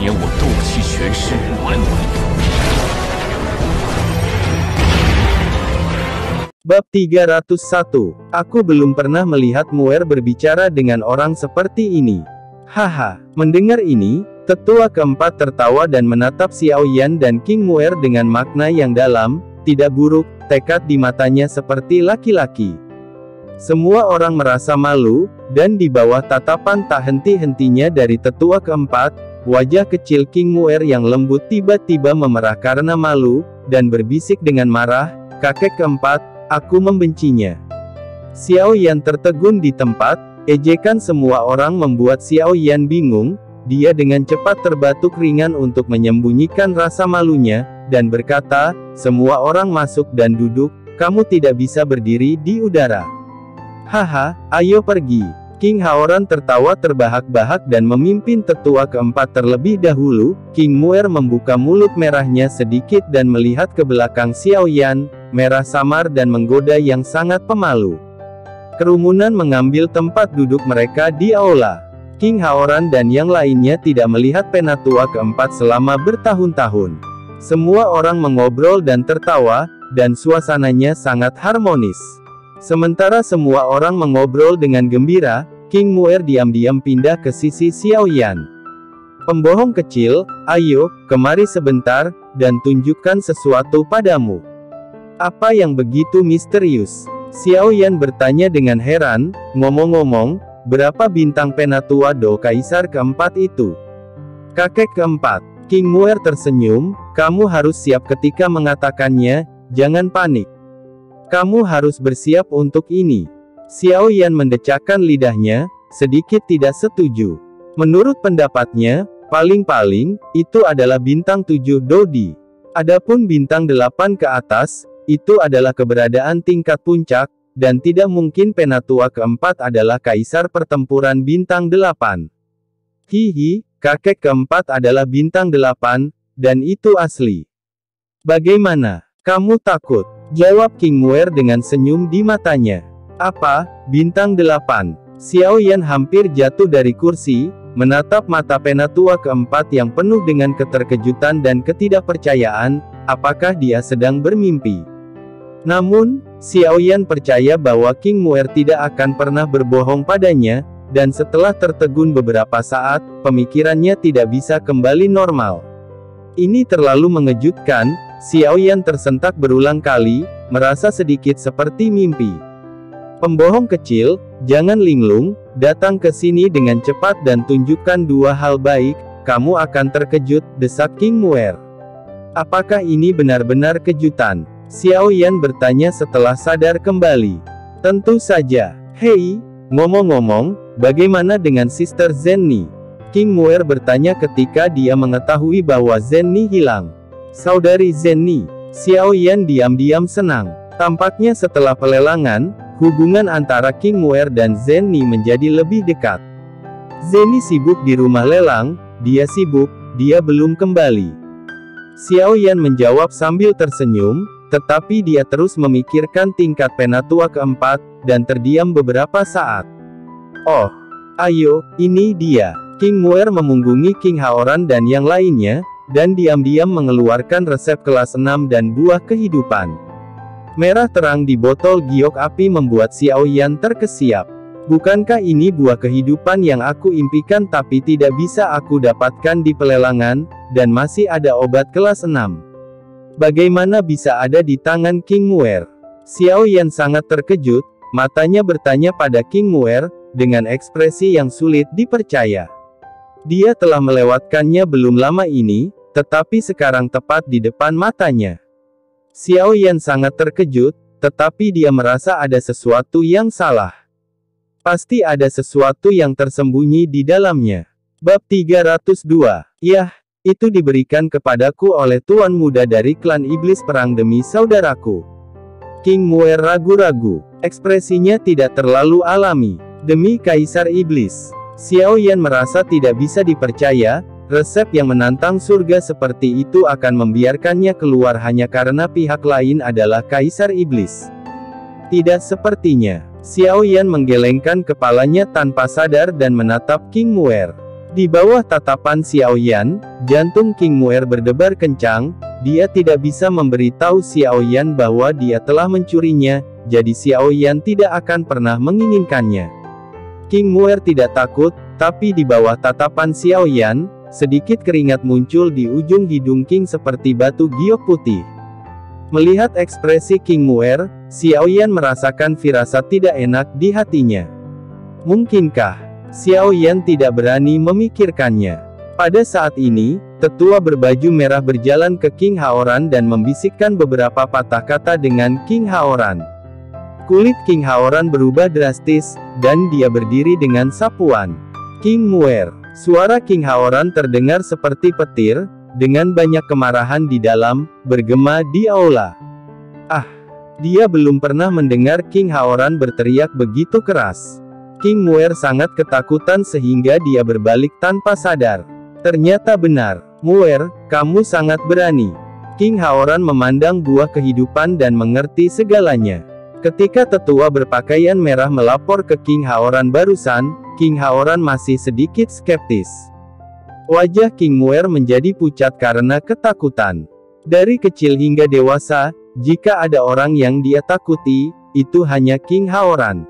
年我斗气全失，完。Bab 301. Aku belum pernah melihat Muer berbicara dengan orang seperti ini. Haha. Mendengar ini, tetua keempat tertawa dan menatap Xiao Yan dan King Muer dengan makna yang dalam, tidak buruk, tekad di matanya seperti laki-laki. Semua orang merasa malu, dan di bawah tatapan tak henti-hentinya dari tetua keempat, wajah kecil King Muer yang lembut tiba-tiba memerah karena malu, dan berbisik dengan marah, "Kakek keempat, aku membencinya." Xiao Yan tertegun di tempat, ejekan semua orang membuat Xiao Yan bingung, dia dengan cepat terbatuk ringan untuk menyembunyikan rasa malunya, dan berkata, "Semua orang masuk dan duduk, kamu tidak bisa berdiri di udara." "Haha, ayo pergi." King Haoran tertawa terbahak-bahak dan memimpin tetua keempat terlebih dahulu. King Muer membuka mulut merahnya sedikit dan melihat ke belakang Xiao Yan, merah samar dan menggoda yang sangat pemalu. Kerumunan mengambil tempat duduk mereka di aula. King Haoran dan yang lainnya tidak melihat penatua keempat selama bertahun-tahun. Semua orang mengobrol dan tertawa, dan suasananya sangat harmonis. Sementara semua orang mengobrol dengan gembira, King Muer diam-diam pindah ke sisi Xiao Yan. "Pembohong kecil, ayo, kemari sebentar, dan tunjukkan sesuatu padamu." "Apa yang begitu misterius?" Xiao Yan bertanya dengan heran. "Ngomong-ngomong, berapa bintang penatua Do Kaisar keempat itu?" "Kakek keempat." King Muer tersenyum, "Kamu harus siap ketika mengatakannya, jangan panik. Kamu harus bersiap untuk ini." Xiao Yan mendecakkan lidahnya, sedikit tidak setuju. Menurut pendapatnya, paling-paling, itu adalah bintang 7 Dodi. Adapun bintang 8 ke atas, itu adalah keberadaan tingkat puncak, dan tidak mungkin penatua keempat adalah kaisar pertempuran bintang 8. "Hihi, kakek keempat adalah bintang 8, dan itu asli. Bagaimana? Kamu takut?" jawab King Muer dengan senyum di matanya. "Apa, bintang 8? Xiao Yan hampir jatuh dari kursi, menatap mata penatua keempat yang penuh dengan keterkejutan dan ketidakpercayaan, apakah dia sedang bermimpi? Namun, Xiao Yan percaya bahwa King Muer tidak akan pernah berbohong padanya, dan setelah tertegun beberapa saat, pemikirannya tidak bisa kembali normal. Ini terlalu mengejutkan. Xiao Yan tersentak berulang kali, merasa sedikit seperti mimpi. "Pembohong kecil, jangan linglung, datang ke sini dengan cepat dan tunjukkan dua hal baik, kamu akan terkejut," desak King Muer. "Apakah ini benar-benar kejutan?" Xiao Yan bertanya setelah sadar kembali. "Tentu saja. Hei, ngomong-ngomong, bagaimana dengan Sister Zenny?" King Muer bertanya ketika dia mengetahui bahwa Zenny hilang. "Saudari Zenny." Xiao Yan diam-diam senang. Tampaknya setelah pelelangan, hubungan antara King Muer dan Zenny menjadi lebih dekat. "Zenny sibuk di rumah lelang, dia sibuk, dia belum kembali." Xiao Yan menjawab sambil tersenyum, tetapi dia terus memikirkan tingkat penatua keempat, dan terdiam beberapa saat. "Oh, ayo, ini dia." King Muer memunggungi King Haoran dan yang lainnya, dan diam-diam mengeluarkan resep kelas 6 dan buah kehidupan. Merah terang di botol giok api membuat Xiao Yan terkesiap. "Bukankah ini buah kehidupan yang aku impikan tapi tidak bisa aku dapatkan di pelelangan, dan masih ada obat kelas 6. Bagaimana bisa ada di tangan King Muer?" Xiao Yan sangat terkejut, matanya bertanya pada King Muer, dengan ekspresi yang sulit dipercaya. Dia telah melewatkannya belum lama ini, tetapi sekarang tepat di depan matanya. Xiao Yan sangat terkejut, tetapi dia merasa ada sesuatu yang salah. Pasti ada sesuatu yang tersembunyi di dalamnya. Bab 302. "Yah, itu diberikan kepadaku oleh tuan muda dari klan iblis perang demi saudaraku." King Muer ragu-ragu. Ekspresinya tidak terlalu alami. "Demi Kaisar Iblis." Xiao Yan merasa tidak bisa dipercaya, resep yang menantang surga seperti itu akan membiarkannya keluar hanya karena pihak lain adalah Kaisar Iblis. Tidak sepertinya. Xiao Yan menggelengkan kepalanya tanpa sadar dan menatap King Muer. Di bawah tatapan Xiao Yan, jantung King Muer berdebar kencang. Dia tidak bisa memberitahu Xiao Yan bahwa dia telah mencurinya, jadi Xiao Yan tidak akan pernah menginginkannya. King Muer tidak takut, tapi di bawah tatapan Xiao Yan, sedikit keringat muncul di ujung hidung King seperti batu giok putih. Melihat ekspresi King Muer, Xiao Yan merasakan firasat tidak enak di hatinya. Mungkinkah Xiao Yan tidak berani memikirkannya? Pada saat ini, tetua berbaju merah berjalan ke King Haoran dan membisikkan beberapa patah kata dengan King Haoran. Kulit King Haoran berubah drastis, dan dia berdiri dengan sapuan. King Muer. Suara King Haoran terdengar seperti petir, dengan banyak kemarahan di dalam, bergema di aula. Ah! Dia belum pernah mendengar King Haoran berteriak begitu keras. King Muer sangat ketakutan sehingga dia berbalik tanpa sadar. Ternyata benar. Muer, kamu sangat berani. King Haoran memandang buah kehidupan dan mengerti segalanya. Ketika tetua berpakaian merah melapor ke King Haoran barusan, King Haoran masih sedikit skeptis. Wajah King Muer menjadi pucat karena ketakutan. Dari kecil hingga dewasa, jika ada orang yang dia takuti, itu hanya King Haoran.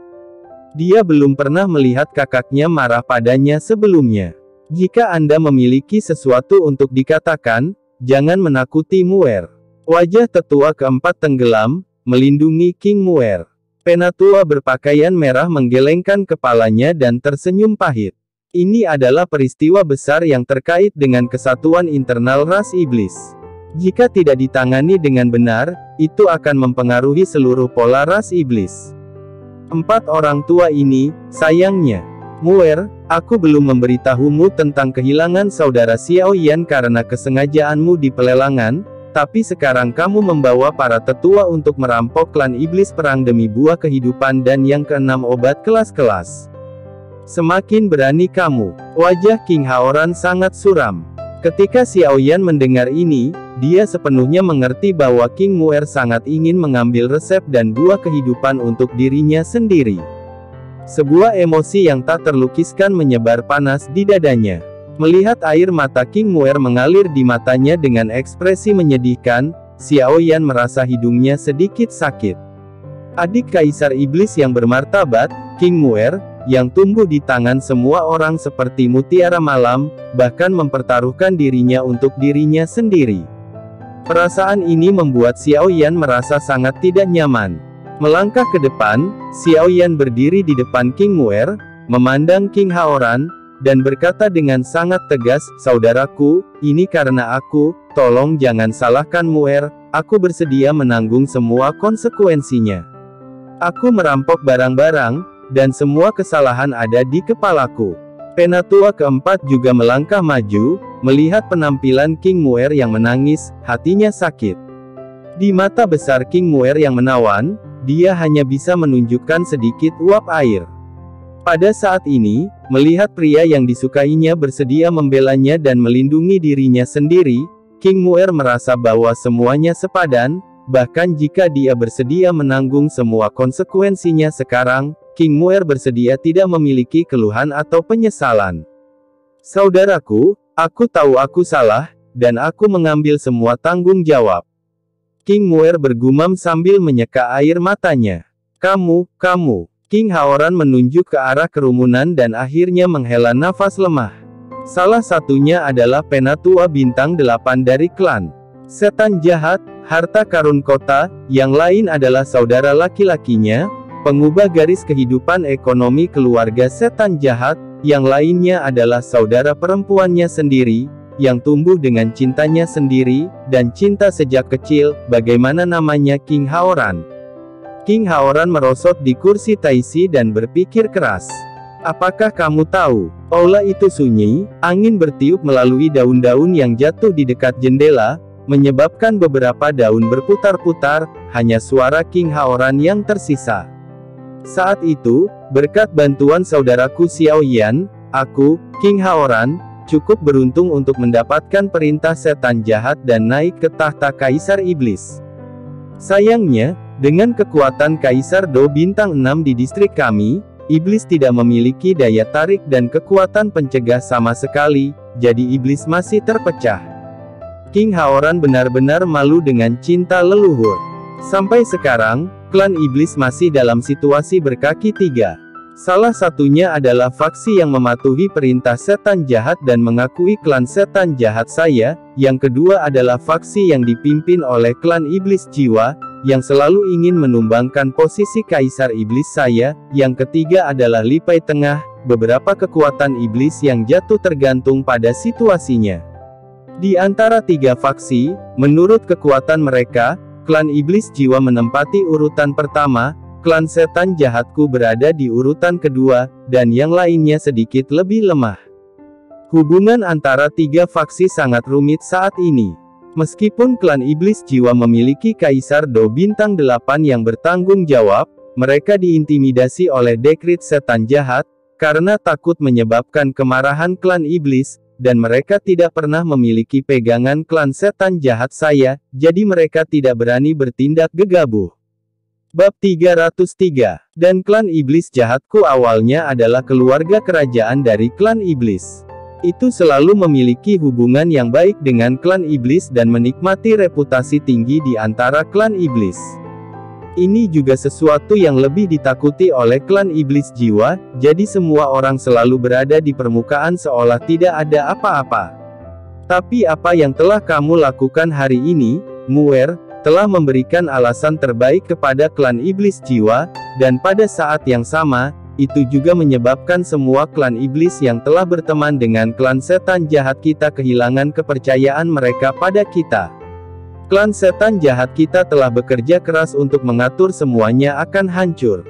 Dia belum pernah melihat kakaknya marah padanya sebelumnya. Jika Anda memiliki sesuatu untuk dikatakan, jangan menakuti Muer. Wajah tetua keempat tenggelam, melindungi King Muer. Penatua berpakaian merah menggelengkan kepalanya dan tersenyum pahit. Ini adalah peristiwa besar yang terkait dengan kesatuan internal ras iblis. Jika tidak ditangani dengan benar, itu akan mempengaruhi seluruh pola ras iblis. 4 orang tua ini, sayangnya. Muer, aku belum memberitahumu tentang kehilangan saudara Xiao Yan karena kesengajaanmu di pelelangan, tapi sekarang kamu membawa para tetua untuk merampok klan iblis perang demi buah kehidupan dan yang keenam obat kelas-kelas. Semakin berani kamu. Wajah King Haoran sangat suram. Ketika Xiao Yan mendengar ini, dia sepenuhnya mengerti bahwa King Muer sangat ingin mengambil resep dan buah kehidupan untuk dirinya sendiri. Sebuah emosi yang tak terlukiskan menyebar panas di dadanya. Melihat air mata King Muer mengalir di matanya dengan ekspresi menyedihkan, Xiao Yan merasa hidungnya sedikit sakit. Adik Kaisar Iblis yang bermartabat, King Muer, yang tumbuh di tangan semua orang seperti mutiara malam, bahkan mempertaruhkan dirinya untuk dirinya sendiri. Perasaan ini membuat Xiao Yan merasa sangat tidak nyaman. Melangkah ke depan, Xiao Yan berdiri di depan King Muer, memandang King Haoran, dan berkata dengan sangat tegas, "Saudaraku, ini karena aku, tolong jangan salahkan Muer, aku bersedia menanggung semua konsekuensinya. Aku merampok barang-barang, dan semua kesalahan ada di kepalaku." Penatua keempat juga melangkah maju, melihat penampilan King Muer yang menangis, hatinya sakit. Di mata besar King Muer yang menawan, dia hanya bisa menunjukkan sedikit uap air. Pada saat ini, melihat pria yang disukainya bersedia membelanya dan melindungi dirinya sendiri, King Muer merasa bahwa semuanya sepadan, bahkan jika dia bersedia menanggung semua konsekuensinya sekarang, King Muer bersedia tidak memiliki keluhan atau penyesalan. "Saudaraku, aku tahu aku salah, dan aku mengambil semua tanggung jawab." King Muer bergumam sambil menyeka air matanya. Kamu. King Haoran menunjuk ke arah kerumunan dan akhirnya menghela nafas lemah. Salah satunya adalah penatua bintang 8 dari klan Setan Jahat, harta karun kota, yang lain adalah saudara laki-lakinya, pengubah garis kehidupan ekonomi keluarga Setan Jahat, yang lainnya adalah saudara perempuannya sendiri, yang tumbuh dengan cintanya sendiri, dan cinta sejak kecil, bagaimana namanya King Haoran. King Haoran merosot di kursi taisi dan berpikir keras. Apakah kamu tahu? Aula itu sunyi, angin bertiup melalui daun-daun yang jatuh di dekat jendela, menyebabkan beberapa daun berputar-putar, hanya suara King Haoran yang tersisa. Saat itu, berkat bantuan saudaraku Xiao Yan, aku, King Haoran, cukup beruntung untuk mendapatkan perintah Setan Jahat dan naik ke tahta Kaisar Iblis. Sayangnya, dengan kekuatan Kaisar Do bintang 6 di distrik kami, iblis tidak memiliki daya tarik dan kekuatan pencegah sama sekali, jadi iblis masih terpecah. King Haoran benar-benar malu dengan cinta leluhur. Sampai sekarang, klan iblis masih dalam situasi berkaki tiga. Salah satunya adalah faksi yang mematuhi perintah setan jahat dan mengakui klan setan jahat saya, yang kedua adalah faksi yang dipimpin oleh klan iblis jiwa, yang selalu ingin menumbangkan posisi kaisar iblis saya, yang ketiga adalah lipai tengah, beberapa kekuatan iblis yang jatuh tergantung pada situasinya. Di antara tiga faksi, menurut kekuatan mereka, klan iblis jiwa menempati urutan pertama, klan setan jahatku berada di urutan kedua, dan yang lainnya sedikit lebih lemah. Hubungan antara tiga faksi sangat rumit saat ini. Meskipun klan iblis jiwa memiliki Kaisar Do Bintang 8 yang bertanggung jawab, mereka diintimidasi oleh dekrit setan jahat, karena takut menyebabkan kemarahan klan iblis, dan mereka tidak pernah memiliki pegangan klan setan jahat saya, jadi mereka tidak berani bertindak gegabah. Bab 303, dan klan iblis jahatku awalnya adalah keluarga kerajaan dari klan iblis. Itu selalu memiliki hubungan yang baik dengan klan iblis dan menikmati reputasi tinggi di antara klan iblis. Ini juga sesuatu yang lebih ditakuti oleh klan iblis jiwa, jadi semua orang selalu berada di permukaan seolah tidak ada apa-apa. Tapi apa yang telah kamu lakukan hari ini, Muer, telah memberikan alasan terbaik kepada klan iblis jiwa, dan pada saat yang sama, itu juga menyebabkan semua klan iblis yang telah berteman dengan klan setan jahat kita kehilangan kepercayaan mereka pada kita. Klan setan jahat kita telah bekerja keras untuk mengatur semuanya akan hancur.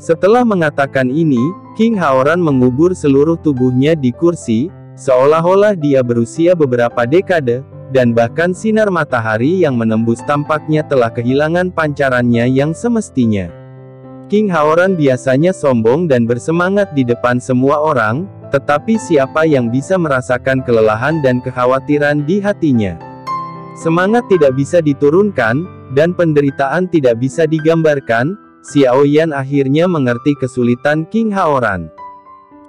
Setelah mengatakan ini, King Haoran mengubur seluruh tubuhnya di kursi, seolah-olah dia berusia beberapa dekade, dan bahkan sinar matahari yang menembus tampaknya telah kehilangan pancarannya yang semestinya. King Haoran biasanya sombong dan bersemangat di depan semua orang, tetapi siapa yang bisa merasakan kelelahan dan kekhawatiran di hatinya? Semangat tidak bisa diturunkan, dan penderitaan tidak bisa digambarkan. Xiao Yan akhirnya mengerti kesulitan King Haoran.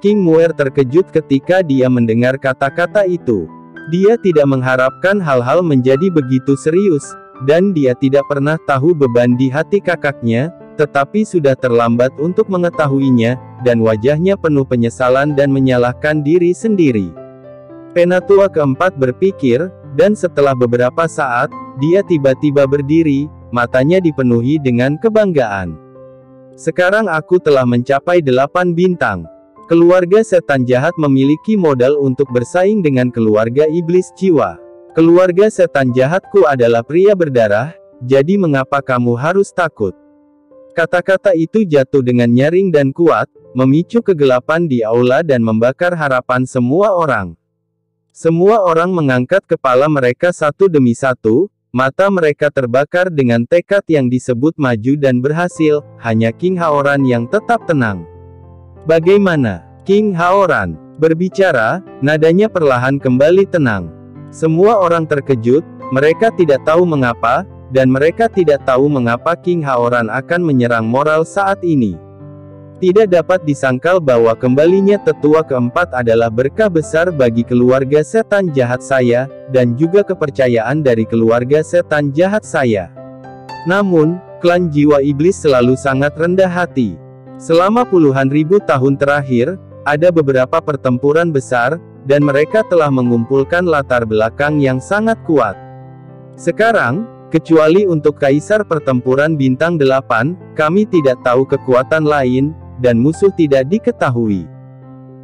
King Muer terkejut ketika dia mendengar kata-kata itu. Dia tidak mengharapkan hal-hal menjadi begitu serius, dan dia tidak pernah tahu beban di hati kakaknya, tetapi sudah terlambat untuk mengetahuinya, dan wajahnya penuh penyesalan dan menyalahkan diri sendiri. Penatua keempat berpikir, dan setelah beberapa saat, dia tiba-tiba berdiri, matanya dipenuhi dengan kebanggaan. Sekarang aku telah mencapai 8 bintang. Keluarga setan jahat memiliki modal untuk bersaing dengan keluarga iblis jiwa. Keluarga setan jahatku adalah pria berdarah, jadi mengapa kamu harus takut? Kata-kata itu jatuh dengan nyaring dan kuat, memicu kegelapan di aula dan membakar harapan semua orang. Semua orang mengangkat kepala mereka satu demi satu, mata mereka terbakar dengan tekad yang disebut maju dan berhasil, hanya King Haoran yang tetap tenang. Bagaimana? King Haoran berbicara, nadanya perlahan kembali tenang. Semua orang terkejut, mereka tidak tahu mengapa, dan mereka tidak tahu mengapa King Haoran akan menyerang moral saat ini. Tidak dapat disangkal bahwa kembalinya tetua keempat adalah berkah besar bagi keluarga setan jahat saya, dan juga kepercayaan dari keluarga setan jahat saya. Namun, klan jiwa iblis selalu sangat rendah hati. Selama puluhan ribu tahun terakhir, ada beberapa pertempuran besar, dan mereka telah mengumpulkan latar belakang yang sangat kuat. Sekarang, kecuali untuk Kaisar Pertempuran Bintang 8, kami tidak tahu kekuatan lain, dan musuh tidak diketahui.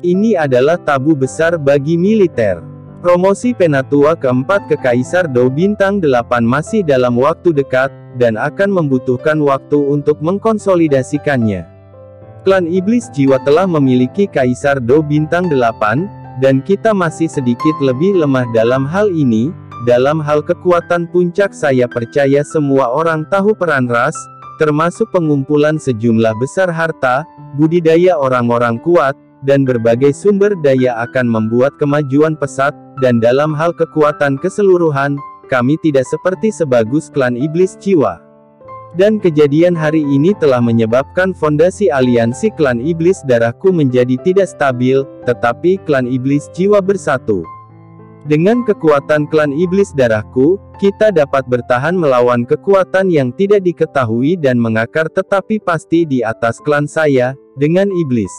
Ini adalah tabu besar bagi militer. Promosi Penatua keempat ke Kaisar Do Bintang 8 masih dalam waktu dekat, dan akan membutuhkan waktu untuk mengkonsolidasikannya. Klan iblis jiwa telah memiliki Kaisar Do Bintang 8, dan kita masih sedikit lebih lemah dalam hal ini. Dalam hal kekuatan puncak saya percaya semua orang tahu peran ras, termasuk pengumpulan sejumlah besar harta, budidaya orang-orang kuat, dan berbagai sumber daya akan membuat kemajuan pesat, dan dalam hal kekuatan keseluruhan, kami tidak seperti sebagus klan iblis jiwa. Dan kejadian hari ini telah menyebabkan fondasi aliansi klan iblis darahku menjadi tidak stabil, tetapi klan iblis jiwa bersatu. Dengan kekuatan klan iblis darahku, kita dapat bertahan melawan kekuatan yang tidak diketahui dan mengakar tetapi pasti di atas klan saya, dengan iblis.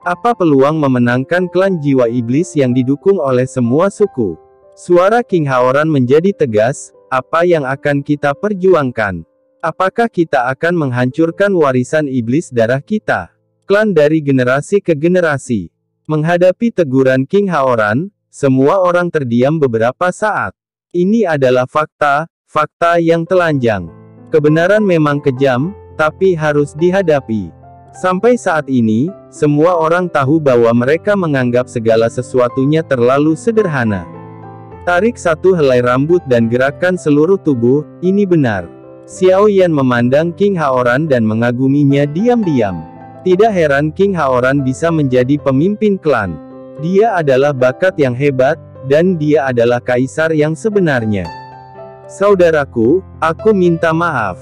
Apa peluang memenangkan klan jiwa iblis yang didukung oleh semua suku? Suara King Haoran menjadi tegas, apa yang akan kita perjuangkan? Apakah kita akan menghancurkan warisan iblis darah kita? Klan dari generasi ke generasi. Menghadapi teguran King Haoran, semua orang terdiam beberapa saat. Ini adalah fakta, fakta yang telanjang. Kebenaran memang kejam, tapi harus dihadapi. Sampai saat ini, semua orang tahu bahwa mereka menganggap segala sesuatunya terlalu sederhana. Tarik satu helai rambut dan gerakan seluruh tubuh, ini benar. Xiao Yan memandang King Haoran dan mengaguminya diam-diam. Tidak heran King Haoran bisa menjadi pemimpin klan. Dia adalah bakat yang hebat, dan dia adalah kaisar yang sebenarnya. Saudaraku, aku minta maaf.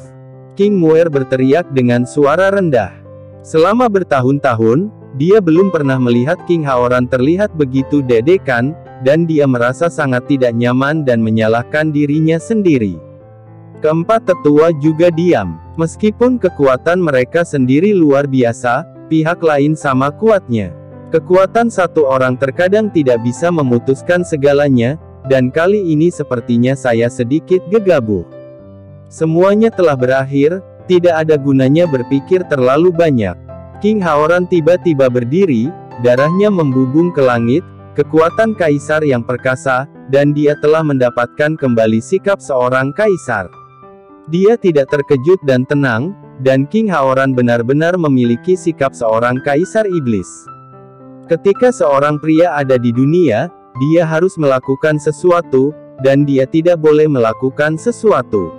King Muer berteriak dengan suara rendah. Selama bertahun-tahun, dia belum pernah melihat King Haoran terlihat begitu dedekan, dan dia merasa sangat tidak nyaman dan menyalahkan dirinya sendiri. Keempat tetua juga diam. Meskipun kekuatan mereka sendiri luar biasa, pihak lain sama kuatnya. Kekuatan satu orang terkadang tidak bisa memutuskan segalanya, dan kali ini sepertinya saya sedikit gegabah. Semuanya telah berakhir, tidak ada gunanya berpikir terlalu banyak. King Haoran tiba-tiba berdiri, darahnya membubung ke langit, kekuatan kaisar yang perkasa, dan dia telah mendapatkan kembali sikap seorang kaisar. Dia tidak terkejut dan tenang, dan King Haoran benar-benar memiliki sikap seorang kaisar iblis. Ketika seorang pria ada di dunia, dia harus melakukan sesuatu, dan dia tidak boleh melakukan sesuatu.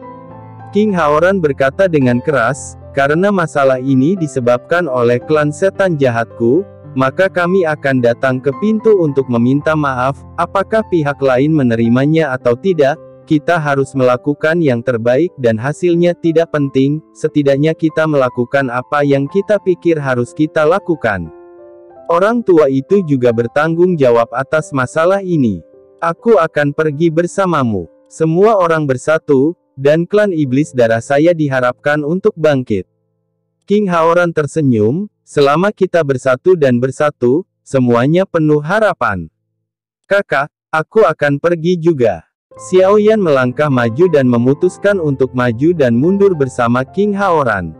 King Haoran berkata dengan keras, karena masalah ini disebabkan oleh klan setan jahatku, maka kami akan datang ke pintu untuk meminta maaf, apakah pihak lain menerimanya atau tidak. Kita harus melakukan yang terbaik dan hasilnya tidak penting, setidaknya kita melakukan apa yang kita pikir harus kita lakukan. Orang tua itu juga bertanggung jawab atas masalah ini. Aku akan pergi bersamamu. Semua orang bersatu, dan klan iblis darah saya diharapkan untuk bangkit. King Haoran tersenyum, selama kita bersatu dan bersatu, semuanya penuh harapan. Kakak, aku akan pergi juga. Xiao Yan melangkah maju dan memutuskan untuk maju dan mundur bersama King Haoran.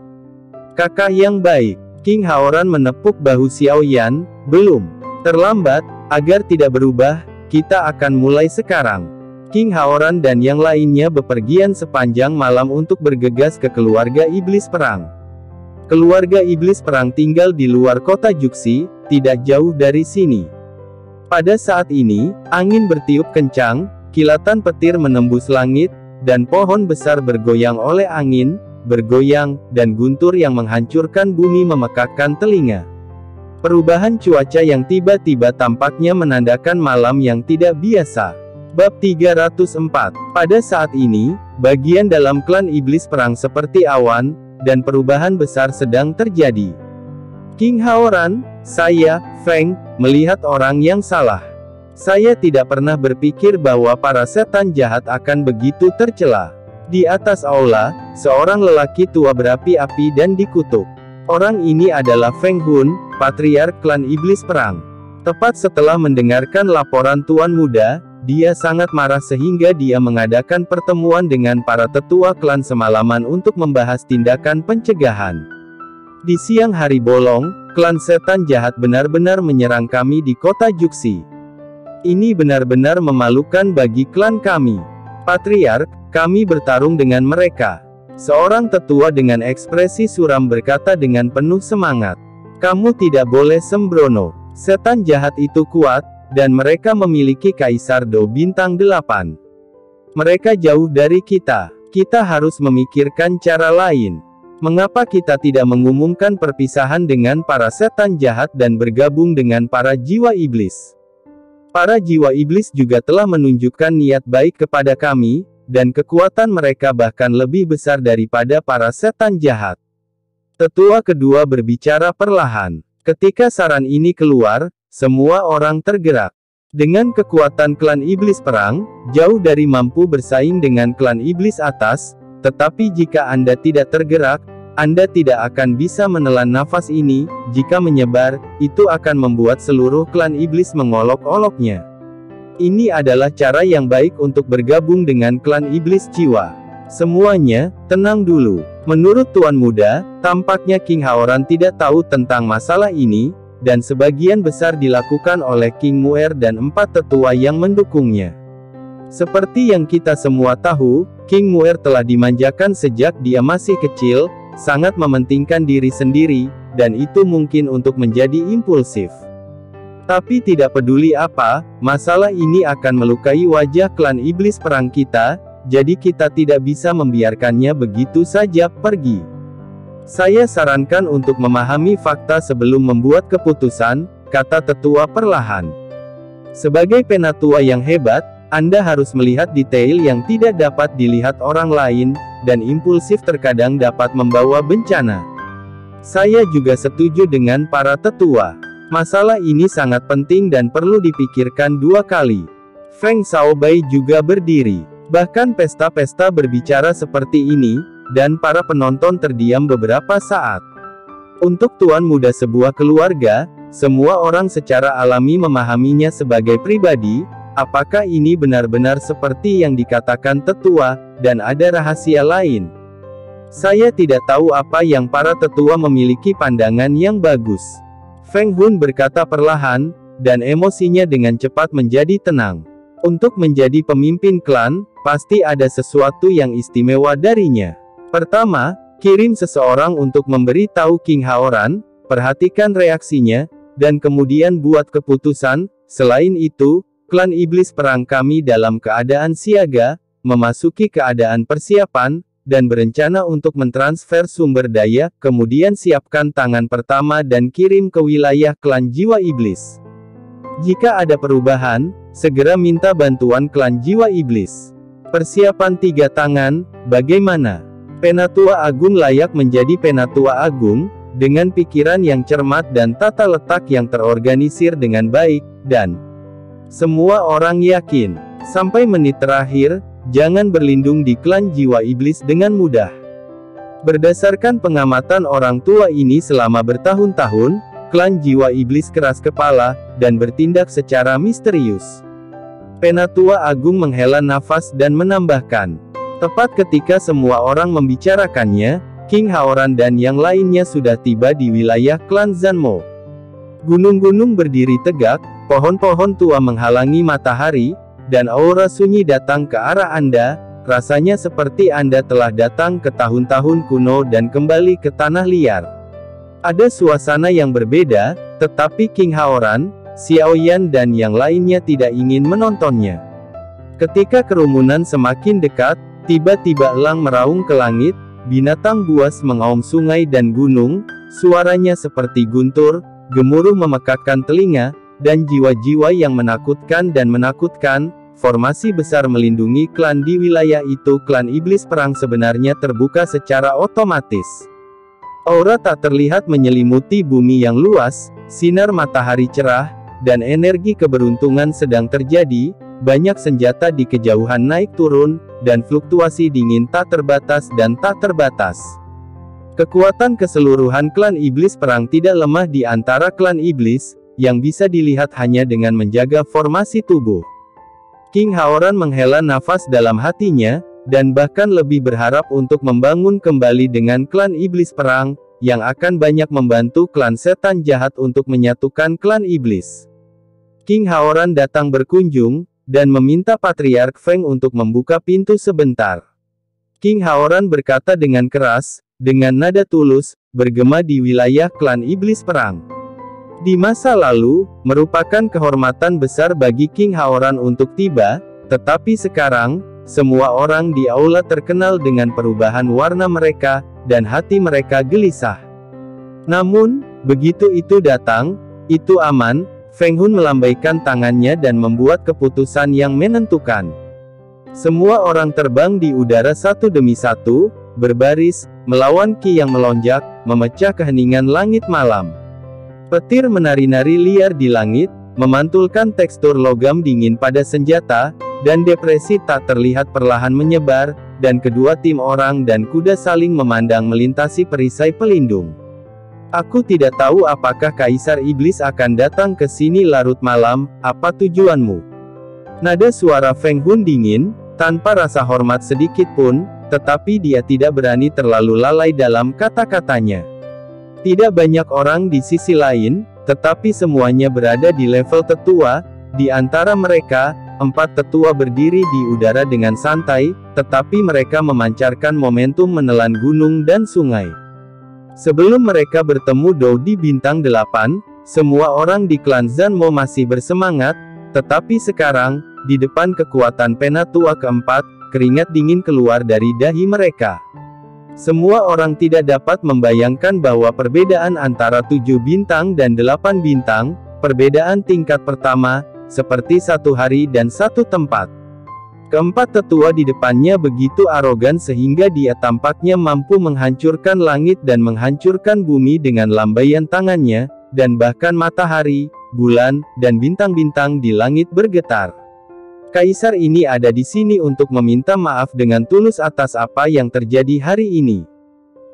Kakak yang baik. King Haoran menepuk bahu Xiao Yan, belum. Terlambat, agar tidak berubah, kita akan mulai sekarang. King Haoran dan yang lainnya bepergian sepanjang malam untuk bergegas ke keluarga iblis perang. Keluarga iblis perang tinggal di luar kota Juxi, tidak jauh dari sini. Pada saat ini, angin bertiup kencang, kilatan petir menembus langit, dan pohon besar bergoyang oleh angin, bergoyang, dan guntur yang menghancurkan bumi memekakkan telinga. Perubahan cuaca yang tiba-tiba tampaknya menandakan malam yang tidak biasa. Bab 304. Pada saat ini, bagian dalam klan iblis perang seperti awan, dan perubahan besar sedang terjadi. King Haoran, saya, Feng, melihat orang yang salah. Saya tidak pernah berpikir bahwa para setan jahat akan begitu tercela. Di atas aula, seorang lelaki tua berapi-api dan dikutuk. Orang ini adalah Feng Hun, patriark klan iblis perang. Tepat setelah mendengarkan laporan Tuan Muda, dia sangat marah sehingga dia mengadakan pertemuan dengan para tetua klan semalaman untuk membahas tindakan pencegahan. Di siang hari bolong, klan setan jahat benar-benar menyerang kami di kota Juxi. Ini benar-benar memalukan bagi klan kami. Patriark, kami bertarung dengan mereka. Seorang tetua dengan ekspresi suram berkata dengan penuh semangat. Kamu tidak boleh sembrono. Setan jahat itu kuat, dan mereka memiliki Kaisar Do Bintang 8. Mereka jauh dari kita. Kita harus memikirkan cara lain. Mengapa kita tidak mengumumkan perpisahan dengan para setan jahat dan bergabung dengan para jiwa iblis? Para jiwa iblis juga telah menunjukkan niat baik kepada kami, dan kekuatan mereka bahkan lebih besar daripada para setan jahat. Tetua kedua berbicara perlahan. Ketika saran ini keluar, semua orang tergerak. Dengan kekuatan klan iblis perang, jauh dari mampu bersaing dengan klan iblis atas, tetapi jika Anda tidak tergerak, Anda tidak akan bisa menelan nafas ini. Jika menyebar, itu akan membuat seluruh klan iblis mengolok-oloknya. Ini adalah cara yang baik untuk bergabung dengan klan iblis jiwa. Semuanya, tenang dulu. Menurut Tuan Muda, tampaknya King Haoran tidak tahu tentang masalah ini, dan sebagian besar dilakukan oleh King Muer dan 4 tetua yang mendukungnya. Seperti yang kita semua tahu, King Muer telah dimanjakan sejak dia masih kecil, sangat mementingkan diri sendiri, dan itu mungkin untuk menjadi impulsif. Tapi tidak peduli apa, masalah ini akan melukai wajah klan iblis perang kita, jadi kita tidak bisa membiarkannya begitu saja pergi. Saya sarankan untuk memahami fakta sebelum membuat keputusan, kata tetua perlahan. Sebagai penatua yang hebat, Anda harus melihat detail yang tidak dapat dilihat orang lain, dan impulsif terkadang dapat membawa bencana. Saya juga setuju dengan para tetua. Masalah ini sangat penting dan perlu dipikirkan 2 kali. Feng Xiaobai juga berdiri. Bahkan pesta-pesta berbicara seperti ini, dan para penonton terdiam beberapa saat. Untuk Tuan Muda sebuah keluarga, semua orang secara alami memahaminya sebagai pribadi. Apakah ini benar-benar seperti yang dikatakan tetua, dan ada rahasia lain? Saya tidak tahu apa yang para tetua memiliki pandangan yang bagus. Feng Hun berkata perlahan, dan emosinya dengan cepat menjadi tenang. Untuk menjadi pemimpin klan, pasti ada sesuatu yang istimewa darinya. Pertama, kirim seseorang untuk memberi tahu King Haoran, perhatikan reaksinya, dan kemudian buat keputusan. Selain itu, klan iblis perang kami dalam keadaan siaga, memasuki keadaan persiapan, dan berencana untuk mentransfer sumber daya, kemudian siapkan tangan pertama dan kirim ke wilayah klan jiwa iblis. Jika ada perubahan, segera minta bantuan klan jiwa iblis. Persiapan 3 tangan, bagaimana? Penatua Agung layak menjadi Penatua Agung, dengan pikiran yang cermat dan tata letak yang terorganisir dengan baik, dan semua orang yakin, sampai menit terakhir, jangan berlindung di klan jiwa iblis dengan mudah. Berdasarkan pengamatan orang tua ini selama bertahun-tahun, klan jiwa iblis keras kepala, dan bertindak secara misterius. Penatua Agung menghela nafas dan menambahkan. Tepat ketika semua orang membicarakannya, King Haoran dan yang lainnya sudah tiba di wilayah klan Zanmo. Gunung-gunung berdiri tegak, pohon-pohon tua menghalangi matahari, dan aura sunyi datang ke arah Anda. Rasanya seperti Anda telah datang ke tahun-tahun kuno dan kembali ke tanah liar. Ada suasana yang berbeda, tetapi King Haoran, Xiao Yan dan yang lainnya tidak ingin menontonnya. Ketika kerumunan semakin dekat, tiba-tiba elang meraung ke langit, binatang buas mengaum sungai dan gunung, suaranya seperti guntur, gemuruh memekakkan telinga, dan jiwa-jiwa yang menakutkan dan menakutkan. Formasi besar melindungi klan di wilayah itu. Klan iblis perang sebenarnya terbuka secara otomatis. Aura tak terlihat menyelimuti bumi yang luas, sinar matahari cerah, dan energi keberuntungan sedang terjadi. Banyak senjata di kejauhan naik turun, dan fluktuasi dingin tak terbatas dan tak terbatas. Kekuatan keseluruhan klan iblis perang tidak lemah di antara klan iblis, yang bisa dilihat hanya dengan menjaga formasi tubuh. King Haoran menghela nafas dalam hatinya, dan bahkan lebih berharap untuk membangun kembali dengan klan iblis perang, yang akan banyak membantu klan setan jahat untuk menyatukan klan iblis. King Haoran datang berkunjung, dan meminta Patriark Feng untuk membuka pintu sebentar. King Haoran berkata dengan keras, dengan nada tulus, bergema di wilayah klan iblis perang. Di masa lalu, merupakan kehormatan besar bagi King Haoran untuk tiba, tetapi sekarang, semua orang di aula terkenal dengan perubahan warna mereka, dan hati mereka gelisah. Namun, begitu itu datang, itu aman. Feng Hun melambaikan tangannya dan membuat keputusan yang menentukan. Semua orang terbang di udara satu demi satu, berbaris, melawan Ki yang melonjak, memecah keheningan langit malam. Petir menari-nari liar di langit, memantulkan tekstur logam dingin pada senjata, dan depresi tak terlihat perlahan menyebar, dan kedua tim orang dan kuda saling memandang melintasi perisai pelindung. Aku tidak tahu apakah Kaisar Iblis akan datang ke sini larut malam, apa tujuanmu? Nada suara Feng Hun dingin, tanpa rasa hormat sedikit pun, tetapi dia tidak berani terlalu lalai dalam kata-katanya. Tidak banyak orang di sisi lain, tetapi semuanya berada di level tetua. Di antara mereka, 4 tetua berdiri di udara dengan santai, tetapi mereka memancarkan momentum menelan gunung dan sungai. Sebelum mereka bertemu Dou di bintang 8, semua orang di klan Zanmo masih bersemangat, tetapi sekarang, di depan kekuatan Penatua keempat, keringat dingin keluar dari dahi mereka. Semua orang tidak dapat membayangkan bahwa perbedaan antara 7 bintang dan 8 bintang, perbedaan tingkat pertama, seperti 1 hari dan 1 tempat. Keempat tetua di depannya begitu arogan sehingga dia tampaknya mampu menghancurkan langit dan menghancurkan bumi dengan lambaian tangannya, dan bahkan matahari, bulan, dan bintang-bintang di langit bergetar. Kaisar ini ada di sini untuk meminta maaf dengan tulus atas apa yang terjadi hari ini.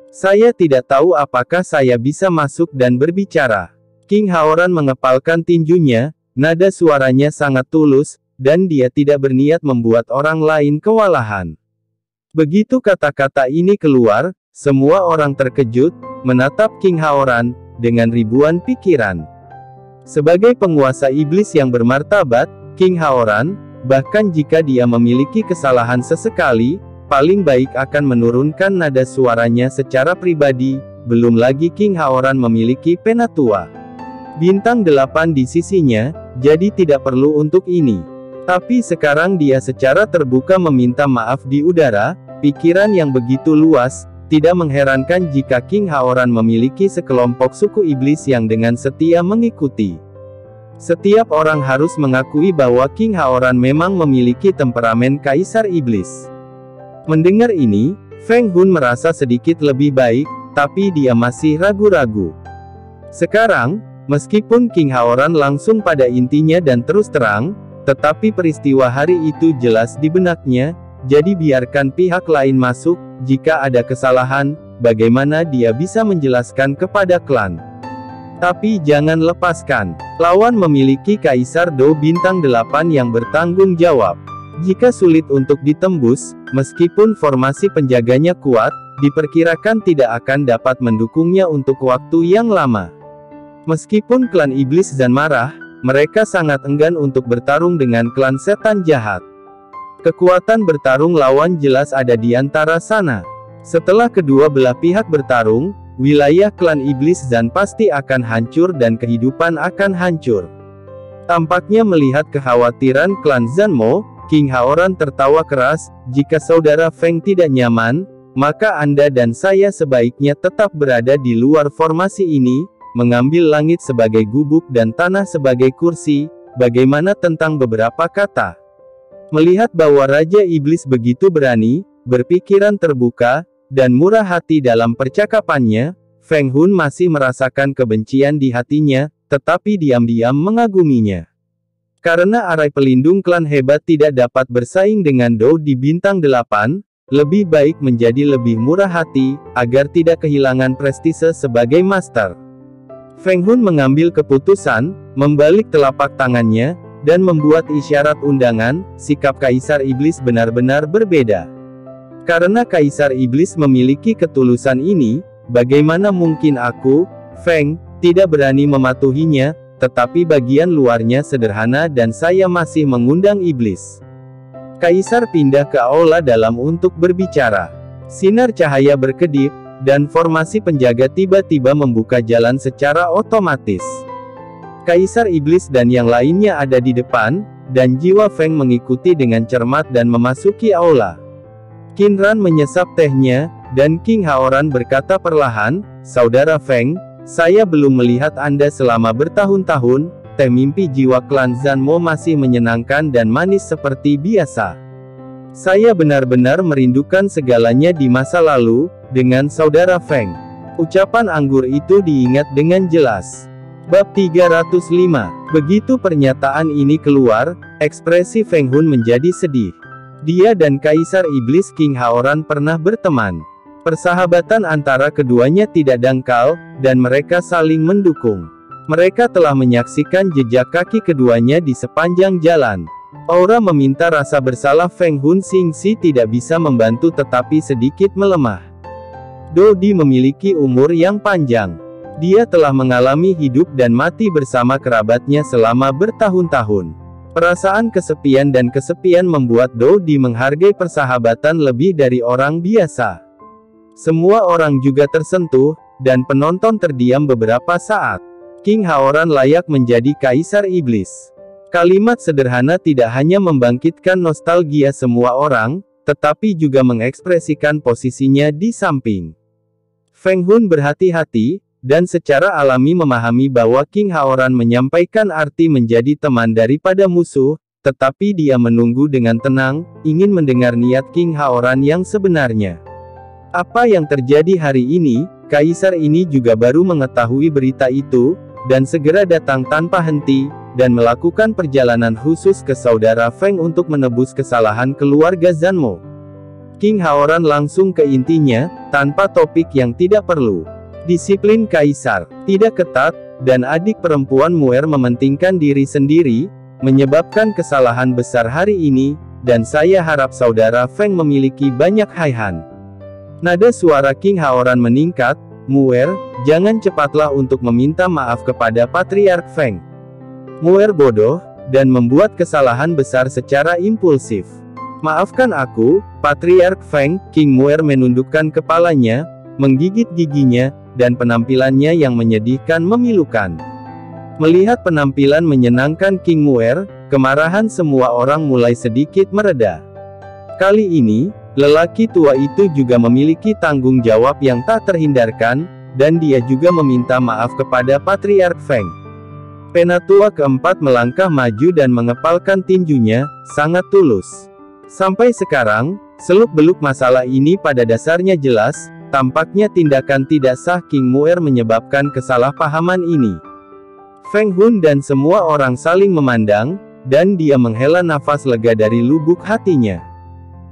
Saya tidak tahu apakah saya bisa masuk dan berbicara. King Haoran mengepalkan tinjunya, nada suaranya sangat tulus, dan dia tidak berniat membuat orang lain kewalahan. Begitu kata-kata ini keluar, semua orang terkejut, menatap King Haoran, dengan ribuan pikiran. Sebagai penguasa iblis yang bermartabat, King Haoran, bahkan jika dia memiliki kesalahan sesekali, paling baik akan menurunkan nada suaranya secara pribadi, belum lagi King Haoran memiliki Penatua bintang 8 di sisinya, jadi tidak perlu untuk ini. Tapi sekarang dia secara terbuka meminta maaf di udara, pikiran yang begitu luas, tidak mengherankan jika King Haoran memiliki sekelompok suku iblis yang dengan setia mengikuti. Setiap orang harus mengakui bahwa King Haoran memang memiliki temperamen Kaisar Iblis. Mendengar ini, Feng Hun merasa sedikit lebih baik, tapi dia masih ragu-ragu. Sekarang, meskipun King Haoran langsung pada intinya dan terus terang, tetapi peristiwa hari itu jelas di benaknya, jadi biarkan pihak lain masuk, jika ada kesalahan, bagaimana dia bisa menjelaskan kepada klan. Tapi jangan lepaskan. Lawan memiliki Kaisar Dou bintang 8 yang bertanggung jawab. Jika sulit untuk ditembus, meskipun formasi penjaganya kuat, diperkirakan tidak akan dapat mendukungnya untuk waktu yang lama. Meskipun klan iblis dan marah, mereka sangat enggan untuk bertarung dengan klan setan jahat. Kekuatan bertarung lawan jelas ada di antara sana. Setelah kedua belah pihak bertarung, wilayah klan iblis Zan pasti akan hancur dan kehidupan akan hancur. Tampaknya melihat kekhawatiran klan Zanmo, King Haoran tertawa keras, jika saudara Feng tidak nyaman, maka Anda dan saya sebaiknya tetap berada di luar formasi ini, mengambil langit sebagai gubuk dan tanah sebagai kursi. Bagaimana tentang beberapa kata? Melihat bahwa Raja Iblis begitu berani, berpikiran terbuka, dan murah hati dalam percakapannya, Feng Hun masih merasakan kebencian di hatinya, tetapi diam-diam mengaguminya. Karena arai pelindung klan hebat tidak dapat bersaing dengan Dou di bintang 8, lebih baik menjadi lebih murah hati, agar tidak kehilangan prestise sebagai master. Feng Hun mengambil keputusan, membalik telapak tangannya, dan membuat isyarat undangan. Sikap Kaisar Iblis benar-benar berbeda. Karena Kaisar Iblis memiliki ketulusan ini, bagaimana mungkin aku, Feng, tidak berani mematuhinya, tetapi bagian luarnya sederhana dan saya masih mengundang iblis. Kaisar pindah ke aula dalam untuk berbicara. Sinar cahaya berkedip, dan formasi penjaga tiba-tiba membuka jalan secara otomatis. Kaisar Iblis dan yang lainnya ada di depan, dan jiwa Feng mengikuti dengan cermat dan memasuki aula. Qinran menyesap tehnya, dan King Haoran berkata perlahan, "Saudara Feng, saya belum melihat Anda selama bertahun-tahun, mimpi jiwa klan Zanmo masih menyenangkan dan manis seperti biasa. Saya benar-benar merindukan segalanya di masa lalu, dengan saudara Feng. Ucapan anggur itu diingat dengan jelas. Bab 305. Begitu pernyataan ini keluar, ekspresi Feng Hun menjadi sedih. Dia dan Kaisar Iblis King Haoran pernah berteman. Persahabatan antara keduanya tidak dangkal, dan mereka saling mendukung. Mereka telah menyaksikan jejak kaki keduanya di sepanjang jalan. Aura meminta rasa bersalah Feng Hun Xingxi tidak bisa membantu tetapi sedikit melemah. Dodi memiliki umur yang panjang. Dia telah mengalami hidup dan mati bersama kerabatnya selama bertahun-tahun. Perasaan kesepian dan kesepian membuat Dodi menghargai persahabatan lebih dari orang biasa. Semua orang juga tersentuh, dan penonton terdiam beberapa saat. King Haoran layak menjadi Kaisar Iblis. Kalimat sederhana tidak hanya membangkitkan nostalgia semua orang, tetapi juga mengekspresikan posisinya di samping. Feng Hun berhati-hati, dan secara alami memahami bahwa King Haoran menyampaikan arti menjadi teman daripada musuh, tetapi dia menunggu dengan tenang, ingin mendengar niat King Haoran yang sebenarnya. Apa yang terjadi hari ini, Kaisar ini juga baru mengetahui berita itu, dan segera datang tanpa henti, dan melakukan perjalanan khusus ke saudara Feng untuk menebus kesalahan keluarga Zanmo. King Haoran langsung ke intinya, tanpa topik yang tidak perlu. Disiplin Kaisar tidak ketat, dan adik perempuan Muer mementingkan diri sendiri, menyebabkan kesalahan besar hari ini, dan saya harap saudara Feng memiliki banyak haihan. Nada suara King Haoran meningkat. Muer, jangan cepatlah untuk meminta maaf kepada Patriark Feng. Muer bodoh, dan membuat kesalahan besar secara impulsif. Maafkan aku, Patriark Feng. King Muer menundukkan kepalanya, menggigit giginya, dan penampilannya yang menyedihkan memilukan. Melihat penampilan menyenangkan King Muer, kemarahan semua orang mulai sedikit mereda. Kali ini, lelaki tua itu juga memiliki tanggung jawab yang tak terhindarkan, dan dia juga meminta maaf kepada Patriark Feng. Penatua keempat melangkah maju dan mengepalkan tinjunya, sangat tulus. Sampai sekarang, seluk-beluk masalah ini pada dasarnya jelas, tampaknya tindakan tidak sah King Muer menyebabkan kesalahpahaman ini. Feng Hun dan semua orang saling memandang, dan dia menghela nafas lega dari lubuk hatinya.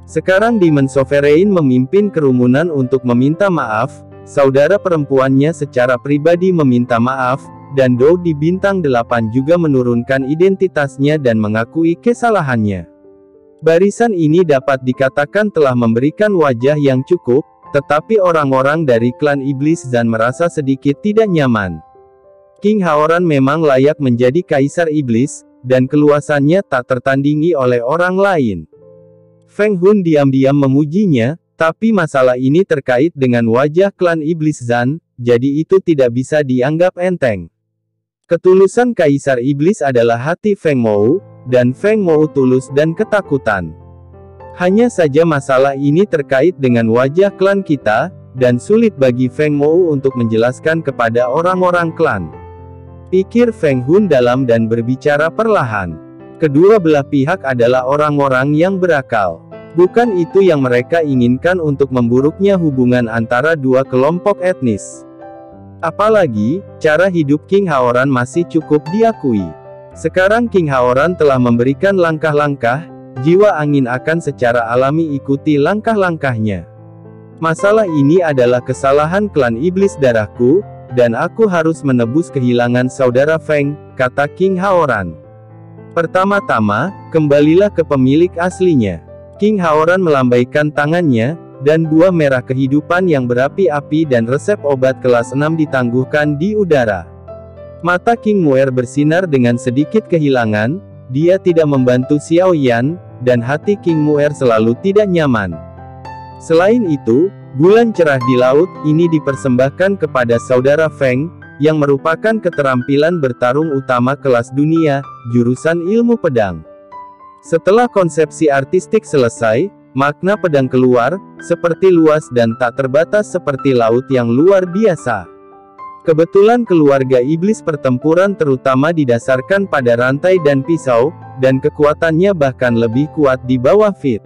Sekarang Demon Sovereign memimpin kerumunan untuk meminta maaf, saudara perempuannya secara pribadi meminta maaf, dan Dou di Bintang 8 juga menurunkan identitasnya dan mengakui kesalahannya. Barisan ini dapat dikatakan telah memberikan wajah yang cukup, tetapi orang-orang dari klan Iblis Zan merasa sedikit tidak nyaman. King Haoran memang layak menjadi Kaisar Iblis, dan keluasannya tak tertandingi oleh orang lain. Feng Hun diam-diam memujinya, tapi masalah ini terkait dengan wajah klan Iblis Zan, jadi itu tidak bisa dianggap enteng. Ketulusan Kaisar Iblis adalah hati Feng Mou, dan Feng Mou tulus dan ketakutan. Hanya saja masalah ini terkait dengan wajah klan kita, dan sulit bagi Feng Mou untuk menjelaskan kepada orang-orang klan. Pikir Feng Hun dalam dan berbicara perlahan. Kedua belah pihak adalah orang-orang yang berakal. Bukan itu yang mereka inginkan untuk memburuknya hubungan antara dua kelompok etnis. Apalagi, cara hidup King Haoran masih cukup diakui. Sekarang King Haoran telah memberikan langkah-langkah, jiwa angin akan secara alami ikuti langkah-langkahnya. Masalah ini adalah kesalahan klan Iblis Darahku, dan aku harus menebus kehilangan saudara Feng, kata King Haoran. Pertama-tama, kembalilah ke pemilik aslinya. King Haoran melambaikan tangannya, dan buah merah kehidupan yang berapi-api dan resep obat kelas 6 ditangguhkan di udara. Mata King Muer bersinar dengan sedikit kehilangan, dia tidak membantu Xiao Yan, dan hati King Muer selalu tidak nyaman. Selain itu, bulan cerah di laut ini dipersembahkan kepada saudara Feng, yang merupakan keterampilan bertarung utama kelas dunia, jurusan ilmu pedang. Setelah konsepsi artistik selesai, makna pedang keluar, seperti luas dan tak terbatas seperti laut yang luar biasa. Kebetulan keluarga iblis pertempuran terutama didasarkan pada rantai dan pisau, dan kekuatannya bahkan lebih kuat di bawah Fit.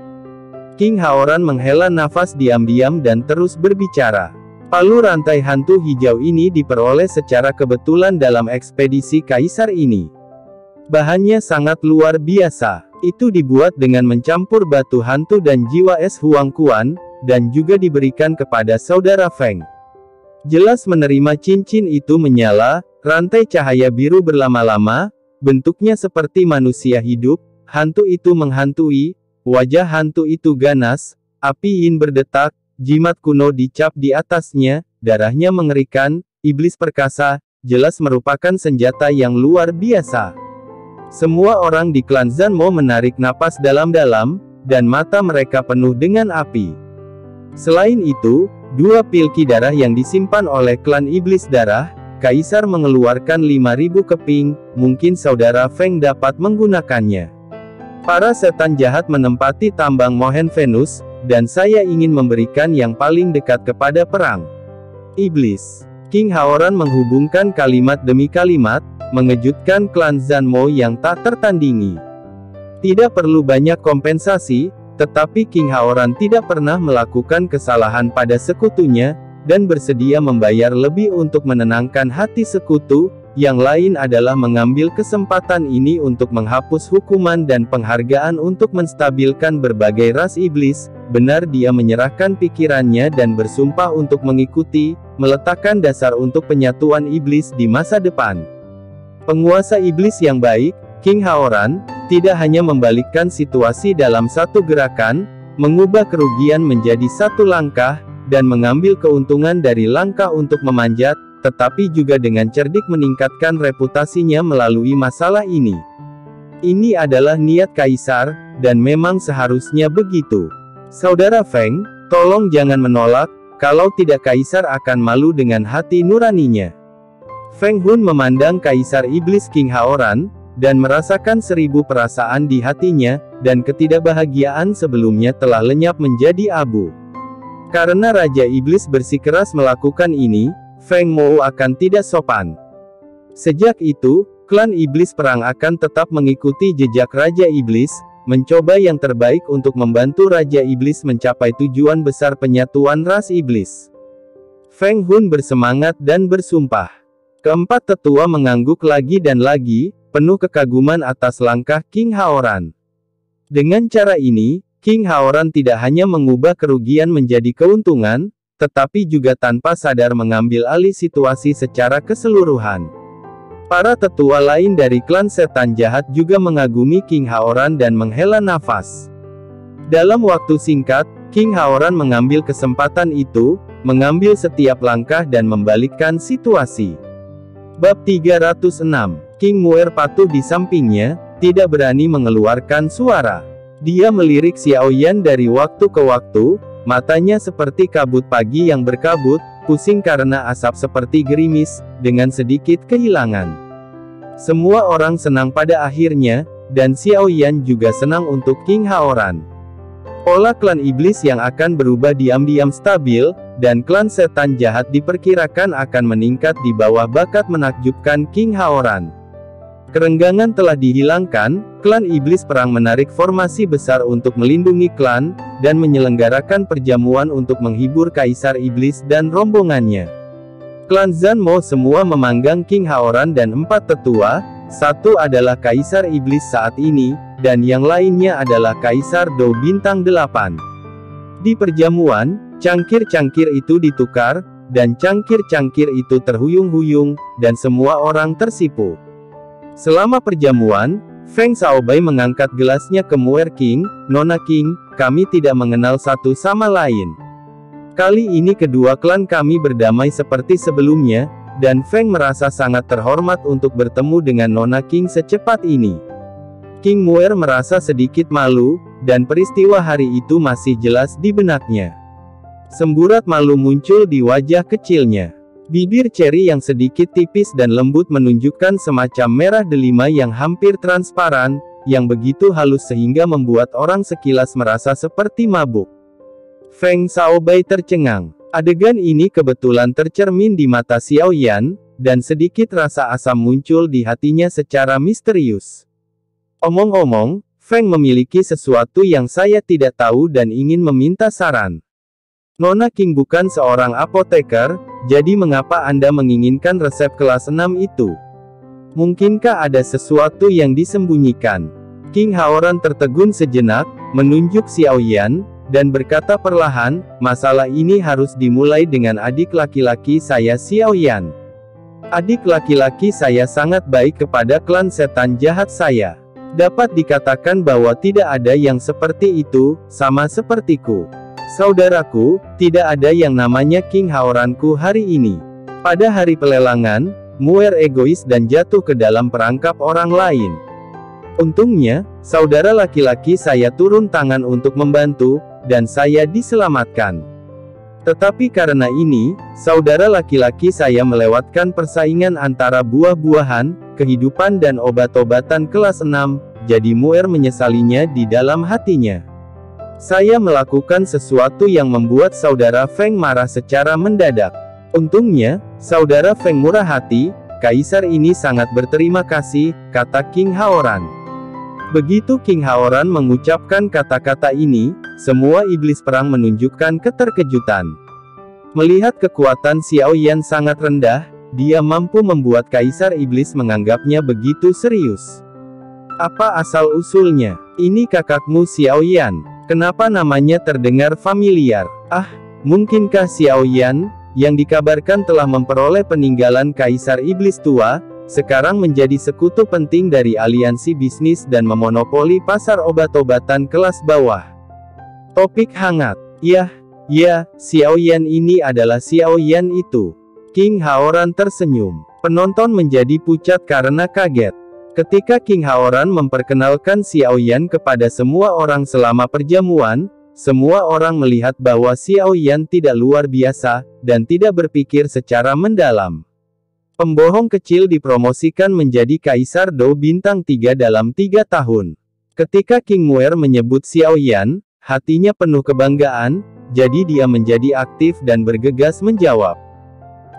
King Haoran menghela nafas diam-diam dan terus berbicara. Palu rantai hantu hijau ini diperoleh secara kebetulan dalam ekspedisi Kaisar ini. Bahannya sangat luar biasa. Itu dibuat dengan mencampur batu hantu dan jiwa es Huang Kuan, dan juga diberikan kepada saudara Feng. Jelas menerima cincin itu menyala, rantai cahaya biru berlama-lama, bentuknya seperti manusia hidup, hantu itu menghantui, wajah hantu itu ganas, api yin berdetak, jimat kuno dicap di atasnya, darahnya mengerikan, iblis perkasa, jelas merupakan senjata yang luar biasa. Semua orang di klan Zanmo menarik napas dalam-dalam, dan mata mereka penuh dengan api. Selain itu, 2 pil ki darah yang disimpan oleh klan iblis darah, Kaisar mengeluarkan 5.000 keping, mungkin saudara Feng dapat menggunakannya. Para setan jahat menempati tambang Mohen Venus, dan saya ingin memberikan yang paling dekat kepada perang. Iblis. King Haoran menghubungkan kalimat demi kalimat, mengejutkan klan Zanmo yang tak tertandingi. Tidak perlu banyak kompensasi, tetapi King Haoran tidak pernah melakukan kesalahan pada sekutunya, dan bersedia membayar lebih untuk menenangkan hati sekutu. Yang lain adalah mengambil kesempatan ini untuk menghapus hukuman dan penghargaan untuk menstabilkan berbagai ras iblis. Benar, dia menyerahkan pikirannya dan bersumpah untuk mengikuti, meletakkan dasar untuk penyatuan iblis di masa depan. Penguasa iblis yang baik, King Haoran, tidak hanya membalikkan situasi dalam satu gerakan, mengubah kerugian menjadi satu langkah, dan mengambil keuntungan dari langkah untuk memanjat, tetapi juga dengan cerdik meningkatkan reputasinya melalui masalah ini. Ini adalah niat Kaisar, dan memang seharusnya begitu. Saudara Feng, tolong jangan menolak, kalau tidak Kaisar akan malu dengan hati nuraninya. Feng Hun memandang Kaisar Iblis King Haoran, dan merasakan 1000 perasaan di hatinya, dan ketidakbahagiaan sebelumnya telah lenyap menjadi abu. Karena Raja Iblis bersikeras melakukan ini, Feng Mou akan tidak sopan. Sejak itu, klan Iblis Perang akan tetap mengikuti jejak Raja Iblis, mencoba yang terbaik untuk membantu Raja Iblis mencapai tujuan besar penyatuan ras iblis. Feng Hun bersemangat dan bersumpah. Keempat tetua mengangguk lagi dan lagi, penuh kekaguman atas langkah King Haoran. Dengan cara ini, King Haoran tidak hanya mengubah kerugian menjadi keuntungan, tetapi juga tanpa sadar mengambil alih situasi secara keseluruhan. Para tetua lain dari klan setan jahat juga mengagumi King Haoran dan menghela nafas. Dalam waktu singkat, King Haoran mengambil kesempatan itu, mengambil setiap langkah dan membalikkan situasi. Bab 306. King Muer patuh di sampingnya, tidak berani mengeluarkan suara. Dia melirik Xiao Yan dari waktu ke waktu, matanya seperti kabut pagi yang berkabut, pusing karena asap seperti gerimis, dengan sedikit kehilangan. Semua orang senang pada akhirnya, dan Xiao Yan juga senang untuk King Haoran. Pola klan iblis yang akan berubah diam-diam stabil, dan klan setan jahat diperkirakan akan meningkat di bawah bakat menakjubkan King Haoran. Kerenggangan telah dihilangkan, klan iblis perang menarik formasi besar untuk melindungi klan, dan menyelenggarakan perjamuan untuk menghibur Kaisar Iblis dan rombongannya. Klan Zanmo semua memanggang King Haoran dan 4 tetua, satu adalah Kaisar Iblis saat ini, dan yang lainnya adalah Kaisar Do Bintang 8. Di perjamuan, cangkir-cangkir itu ditukar, dan cangkir-cangkir itu terhuyung-huyung, dan semua orang tersipu. Selama perjamuan, Feng Shaobai mengangkat gelasnya ke Muer King, Nona King, kami tidak mengenal satu sama lain. Kali ini kedua klan kami berdamai seperti sebelumnya, dan Feng merasa sangat terhormat untuk bertemu dengan Nona King secepat ini. King Muer merasa sedikit malu, dan peristiwa hari itu masih jelas di benaknya. Semburat malu muncul di wajah kecilnya. Bibir Cherry yang sedikit tipis dan lembut menunjukkan semacam merah delima yang hampir transparan, yang begitu halus sehingga membuat orang sekilas merasa seperti mabuk. Feng Shaobai tercengang. Adegan ini kebetulan tercermin di mata Xiao Yan, dan sedikit rasa asam muncul di hatinya secara misterius. Omong-omong, Feng memiliki sesuatu yang saya tidak tahu dan ingin meminta saran. Nona King bukan seorang apoteker, jadi mengapa Anda menginginkan resep kelas 6 itu? Mungkinkah ada sesuatu yang disembunyikan? King Haoran tertegun sejenak, menunjuk Xiao Yan, dan berkata perlahan, masalah ini harus dimulai dengan adik laki-laki saya Xiao Yan. Adik laki-laki saya sangat baik kepada klan setan jahat saya. Dapat dikatakan bahwa tidak ada yang seperti itu, sama sepertiku. Saudaraku, tidak ada yang namanya King Haoranku hari ini. Pada hari pelelangan, Muer egois dan jatuh ke dalam perangkap orang lain. Untungnya, saudara laki-laki saya turun tangan untuk membantu, dan saya diselamatkan. Tetapi karena ini, saudara laki-laki saya melewatkan persaingan antara buah-buahan, kehidupan dan obat-obatan kelas 6, jadi Muer menyesalinya di dalam hatinya. Saya melakukan sesuatu yang membuat saudara Feng marah secara mendadak. Untungnya, saudara Feng murah hati, kaisar ini sangat berterima kasih, kata King Haoran. Begitu King Haoran mengucapkan kata-kata ini, semua iblis perang menunjukkan keterkejutan. Melihat kekuatan Xiao Yan sangat rendah, dia mampu membuat kaisar iblis menganggapnya begitu serius. Apa asal-usulnya? Ini kakakmu Xiao Yan. Kenapa namanya terdengar familiar? Ah, mungkinkah Xiao Yan, yang dikabarkan telah memperoleh peninggalan kaisar iblis tua, sekarang menjadi sekutu penting dari aliansi bisnis dan memonopoli pasar obat-obatan kelas bawah? Topik hangat. Ya, Xiao Yan ini adalah Xiao Yan itu. King Haoran tersenyum. Penonton menjadi pucat karena kaget. Ketika King Haoran memperkenalkan Xiao Yan kepada semua orang selama perjamuan, semua orang melihat bahwa Xiao Yan tidak luar biasa, dan tidak berpikir secara mendalam. Pembohong kecil dipromosikan menjadi Kaisar Dou Bintang 3 dalam 3 tahun. Ketika King Muer menyebut Xiao Yan, hatinya penuh kebanggaan, jadi dia menjadi aktif dan bergegas menjawab.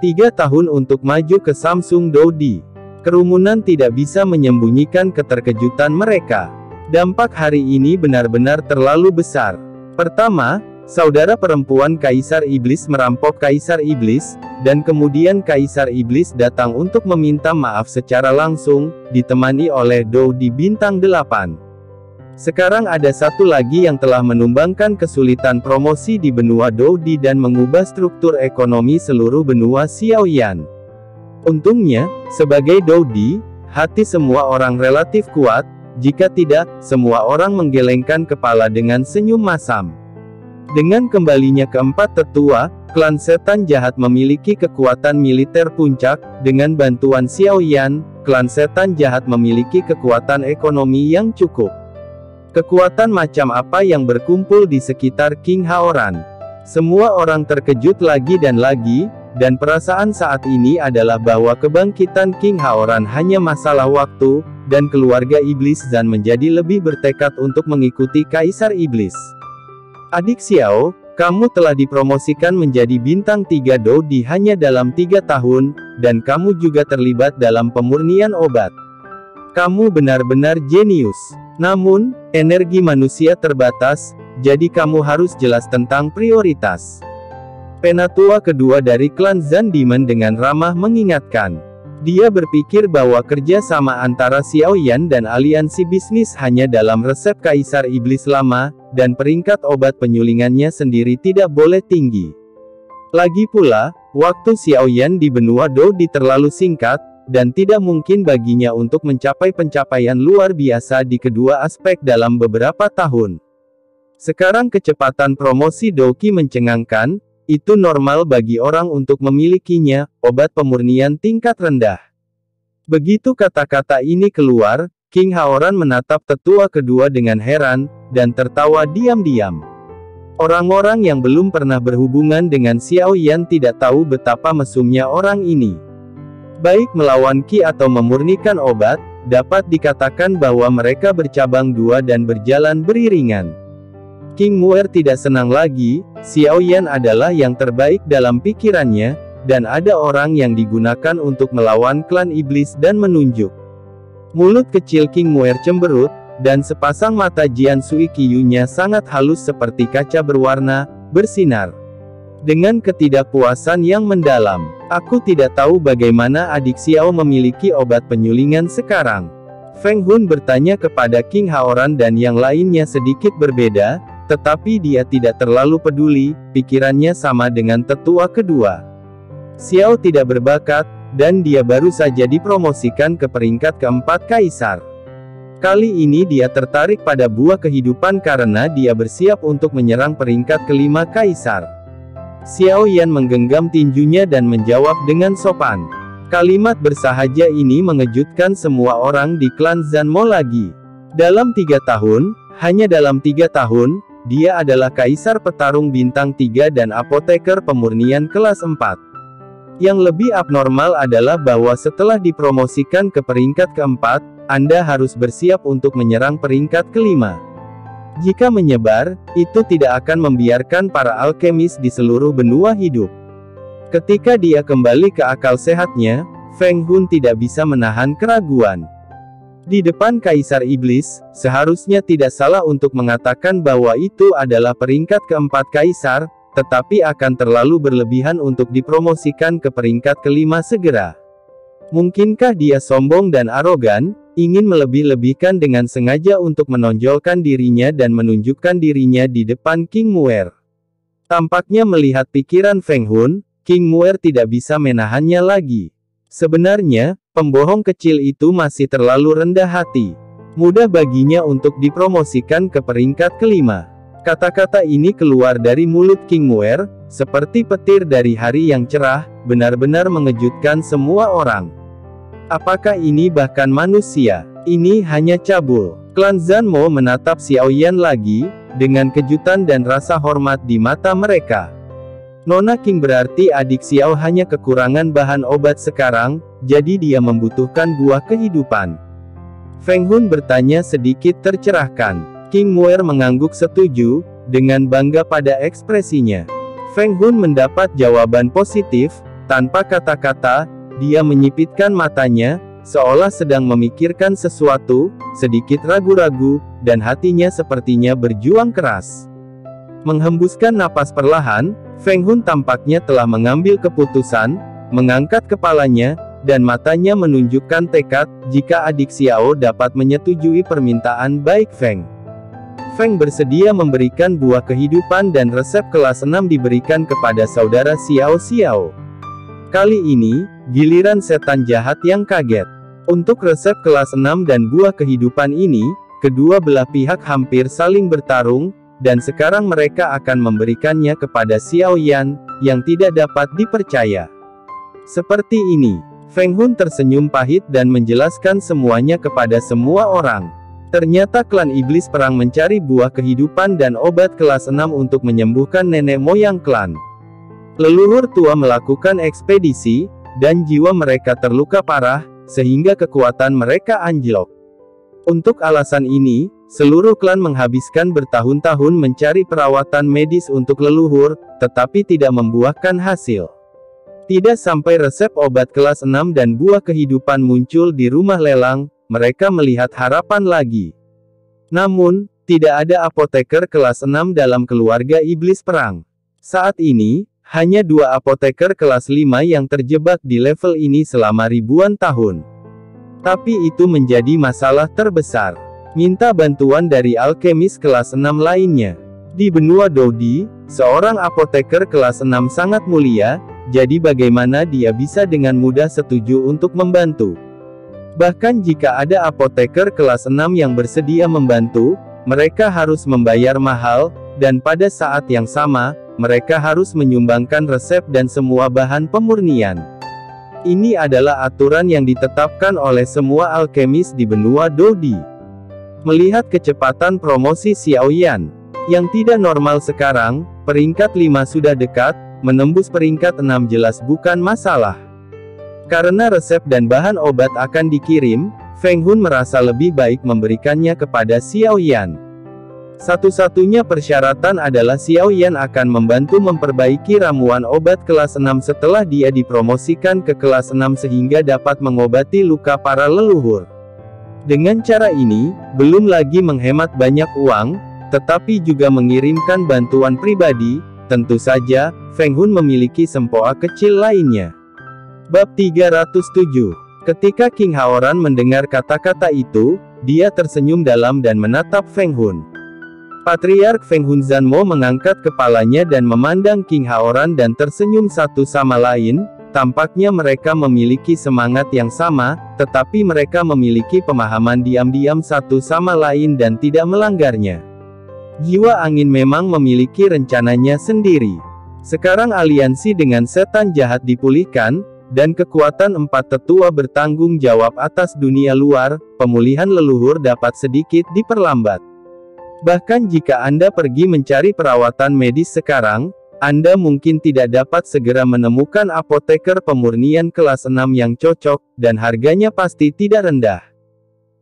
3 tahun untuk maju ke Samsung Dodi. Kerumunan tidak bisa menyembunyikan keterkejutan mereka. Dampak hari ini benar-benar terlalu besar. Pertama, saudara perempuan Kaisar Iblis merampok Kaisar Iblis, dan kemudian Kaisar Iblis datang untuk meminta maaf secara langsung, ditemani oleh Dodi Bintang 8. Sekarang ada satu lagi yang telah menumbangkan kesulitan promosi di benua Dodi dan mengubah struktur ekonomi seluruh benua Xiaoyan. Untungnya, sebagai Dodi, hati semua orang relatif kuat, jika tidak, semua orang menggelengkan kepala dengan senyum masam. Dengan kembalinya keempat tetua, klan setan jahat memiliki kekuatan militer puncak, dengan bantuan Xiaoyan, klan setan jahat memiliki kekuatan ekonomi yang cukup. Kekuatan macam apa yang berkumpul di sekitar King Haoran? Semua orang terkejut lagi, dan perasaan saat ini adalah bahwa kebangkitan King Haoran hanya masalah waktu, dan keluarga Iblis Zhan menjadi lebih bertekad untuk mengikuti Kaisar Iblis. Adik Xiao, kamu telah dipromosikan menjadi bintang 3 Dodi hanya dalam 3 tahun, dan kamu juga terlibat dalam pemurnian obat. Kamu benar-benar jenius. Namun, energi manusia terbatas, jadi kamu harus jelas tentang prioritas. Penatua kedua dari klan Zhan Demon dengan ramah mengingatkan. Dia berpikir bahwa kerja sama antara Xiaoyan dan aliansi bisnis hanya dalam resep Kaisar Iblis lama, dan peringkat obat penyulingannya sendiri tidak boleh tinggi. Lagi pula, waktu Xiaoyan di benua Dodi terlalu singkat, dan tidak mungkin baginya untuk mencapai pencapaian luar biasa di kedua aspek dalam beberapa tahun. Sekarang kecepatan promosi Douqi mencengangkan, itu normal bagi orang untuk memilikinya, obat pemurnian tingkat rendah. Begitu kata-kata ini keluar, King Haoran menatap tetua kedua dengan heran, dan tertawa diam-diam. Orang-orang yang belum pernah berhubungan dengan Xiaoyan tidak tahu betapa mesumnya orang ini. Baik melawan Qi atau memurnikan obat, dapat dikatakan bahwa mereka bercabang dua dan berjalan beriringan. King Muer tidak senang lagi, Xiaoyan adalah yang terbaik dalam pikirannya, dan ada orang yang digunakan untuk melawan klan iblis dan menunjuk. Mulut kecil King Muer cemberut, dan sepasang mata Jian Sui Qiyu-nya sangat halus seperti kaca berwarna, bersinar dengan ketidakpuasan yang mendalam. Aku tidak tahu bagaimana adik Xiao memiliki obat penyulingan sekarang. Feng Hun bertanya kepada King Haoran dan yang lainnya sedikit berbeda, tetapi dia tidak terlalu peduli, pikirannya sama dengan tetua kedua. Xiao tidak berbakat, dan dia baru saja dipromosikan ke peringkat keempat kaisar. Kali ini dia tertarik pada buah kehidupan karena dia bersiap untuk menyerang peringkat kelima kaisar. Xiao Yan menggenggam tinjunya dan menjawab dengan sopan. Kalimat bersahaja ini mengejutkan semua orang di klan Zanmo lagi. Dalam 3 tahun, hanya dalam 3 tahun, dia adalah kaisar petarung bintang 3 dan apoteker pemurnian kelas 4. Yang lebih abnormal adalah bahwa setelah dipromosikan ke peringkat keempat, Anda harus bersiap untuk menyerang peringkat kelima. Jika menyebar, itu tidak akan membiarkan para alkemis di seluruh benua hidup. Ketika dia kembali ke akal sehatnya, Feng Hun tidak bisa menahan keraguan. Di depan Kaisar Iblis, seharusnya tidak salah untuk mengatakan bahwa itu adalah peringkat keempat kaisar, tetapi akan terlalu berlebihan untuk dipromosikan ke peringkat kelima segera. Mungkinkah dia sombong dan arogan, ingin melebih-lebihkan dengan sengaja untuk menonjolkan dirinya dan menunjukkan dirinya di depan King Muer? Tampaknya melihat pikiran Feng Hun, King Muer tidak bisa menahannya lagi. Sebenarnya, pembohong kecil itu masih terlalu rendah hati. Mudah baginya untuk dipromosikan ke peringkat kelima. Kata-kata ini keluar dari mulut King Muer, seperti petir dari hari yang cerah, benar-benar mengejutkan semua orang. Apakah ini bahkan manusia? Ini hanya cabul. Klan Zanmo menatap Xiao Yan lagi, dengan kejutan dan rasa hormat di mata mereka. Nona King berarti adik Xiao hanya kekurangan bahan obat sekarang, jadi dia membutuhkan buah kehidupan. Feng Hun bertanya sedikit tercerahkan. King Muer mengangguk setuju, dengan bangga pada ekspresinya. Feng Hun mendapat jawaban positif, tanpa kata-kata, dia menyipitkan matanya, seolah sedang memikirkan sesuatu, sedikit ragu-ragu, dan hatinya sepertinya berjuang keras. Menghembuskan napas perlahan, Feng Hun tampaknya telah mengambil keputusan, mengangkat kepalanya, dan matanya menunjukkan tekad, jika adik Xiao dapat menyetujui permintaan baik Feng. Feng bersedia memberikan buah kehidupan dan resep kelas 6 diberikan kepada saudara Xiao. Kali ini, giliran setan jahat yang kaget. Untuk resep kelas 6 dan buah kehidupan ini, kedua belah pihak hampir saling bertarung, dan sekarang mereka akan memberikannya kepada Xiao Yan, yang tidak dapat dipercaya. Seperti ini, Feng Hun tersenyum pahit dan menjelaskan semuanya kepada semua orang. Ternyata klan iblis perang mencari buah kehidupan dan obat kelas 6 untuk menyembuhkan nenek moyang klan. Leluhur tua melakukan ekspedisi, dan jiwa mereka terluka parah, sehingga kekuatan mereka anjlok. Untuk alasan ini, seluruh klan menghabiskan bertahun-tahun mencari perawatan medis untuk leluhur, tetapi tidak membuahkan hasil. Tidak sampai resep obat kelas 6 dan buah kehidupan muncul di rumah lelang, mereka melihat harapan lagi. Namun, tidak ada apoteker kelas 6 dalam keluarga iblis perang. Saat ini, hanya 2 apoteker kelas 5 yang terjebak di level ini selama ribuan tahun. Tapi itu menjadi masalah terbesar. Minta bantuan dari alkemis kelas 6 lainnya. Di benua Dodi, seorang apoteker kelas 6 sangat mulia, jadi bagaimana dia bisa dengan mudah setuju untuk membantu? Bahkan jika ada apoteker kelas 6 yang bersedia membantu, mereka harus membayar mahal, dan pada saat yang sama, mereka harus menyumbangkan resep dan semua bahan pemurnian. Ini adalah aturan yang ditetapkan oleh semua alkemis di benua Dodi. Melihat kecepatan promosi Xiao Yan, yang tidak normal sekarang, peringkat 5 sudah dekat, menembus peringkat 6 jelas bukan masalah. Karena resep dan bahan obat akan dikirim, Feng Hun merasa lebih baik memberikannya kepada Xiao Yan. Satu-satunya persyaratan adalah Xiao Yan akan membantu memperbaiki ramuan obat kelas 6 setelah dia dipromosikan ke kelas 6 sehingga dapat mengobati luka para leluhur. Dengan cara ini, belum lagi menghemat banyak uang, tetapi juga mengirimkan bantuan pribadi. Tentu saja, Feng Hun memiliki sempoa kecil lainnya. Bab 307. Ketika King Haoran mendengar kata-kata itu, dia tersenyum dalam dan menatap Feng Hun. Patriark Feng Hun Zanmo mengangkat kepalanya dan memandang King Haoran dan tersenyum satu sama lain. Tampaknya mereka memiliki semangat yang sama, tetapi mereka memiliki pemahaman diam-diam satu sama lain dan tidak melanggarnya. Jiwa angin memang memiliki rencananya sendiri. Sekarang aliansi dengan setan jahat dipulihkan, dan kekuatan empat tetua bertanggung jawab atas dunia luar. Pemulihan leluhur dapat sedikit diperlambat. Bahkan jika Anda pergi mencari perawatan medis sekarang, Anda mungkin tidak dapat segera menemukan apoteker pemurnian kelas 6 yang cocok, dan harganya pasti tidak rendah.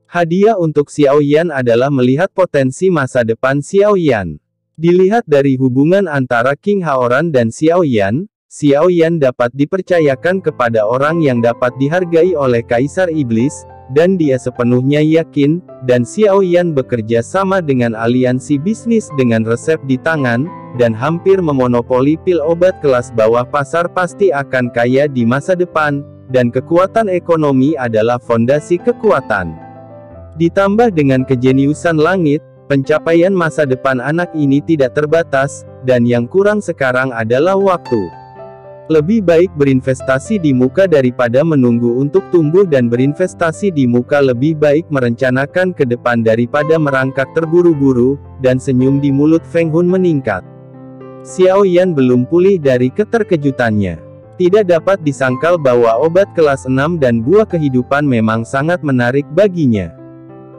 Hadiah untuk Xiao Yan adalah melihat potensi masa depan Xiao Yan. Dilihat dari hubungan antara King Haoran dan Xiao Yan dapat dipercayakan kepada orang yang dapat dihargai oleh Kaisar Iblis, dan dia sepenuhnya yakin, dan Xiao Yan bekerja sama dengan aliansi bisnis dengan resep di tangan, dan hampir memonopoli pil obat kelas bawah pasar pasti akan kaya di masa depan, dan kekuatan ekonomi adalah fondasi kekuatan. Ditambah dengan kejeniusan langit, pencapaian masa depan anak ini tidak terbatas, dan yang kurang sekarang adalah waktu. Lebih baik berinvestasi di muka daripada menunggu untuk tumbuh, dan berinvestasi di muka lebih baik merencanakan ke depan daripada merangkak terburu-buru, dan senyum di mulut Feng Hun meningkat. Xiao Yan belum pulih dari keterkejutannya. Tidak dapat disangkal bahwa obat kelas 6 dan buah kehidupan memang sangat menarik baginya.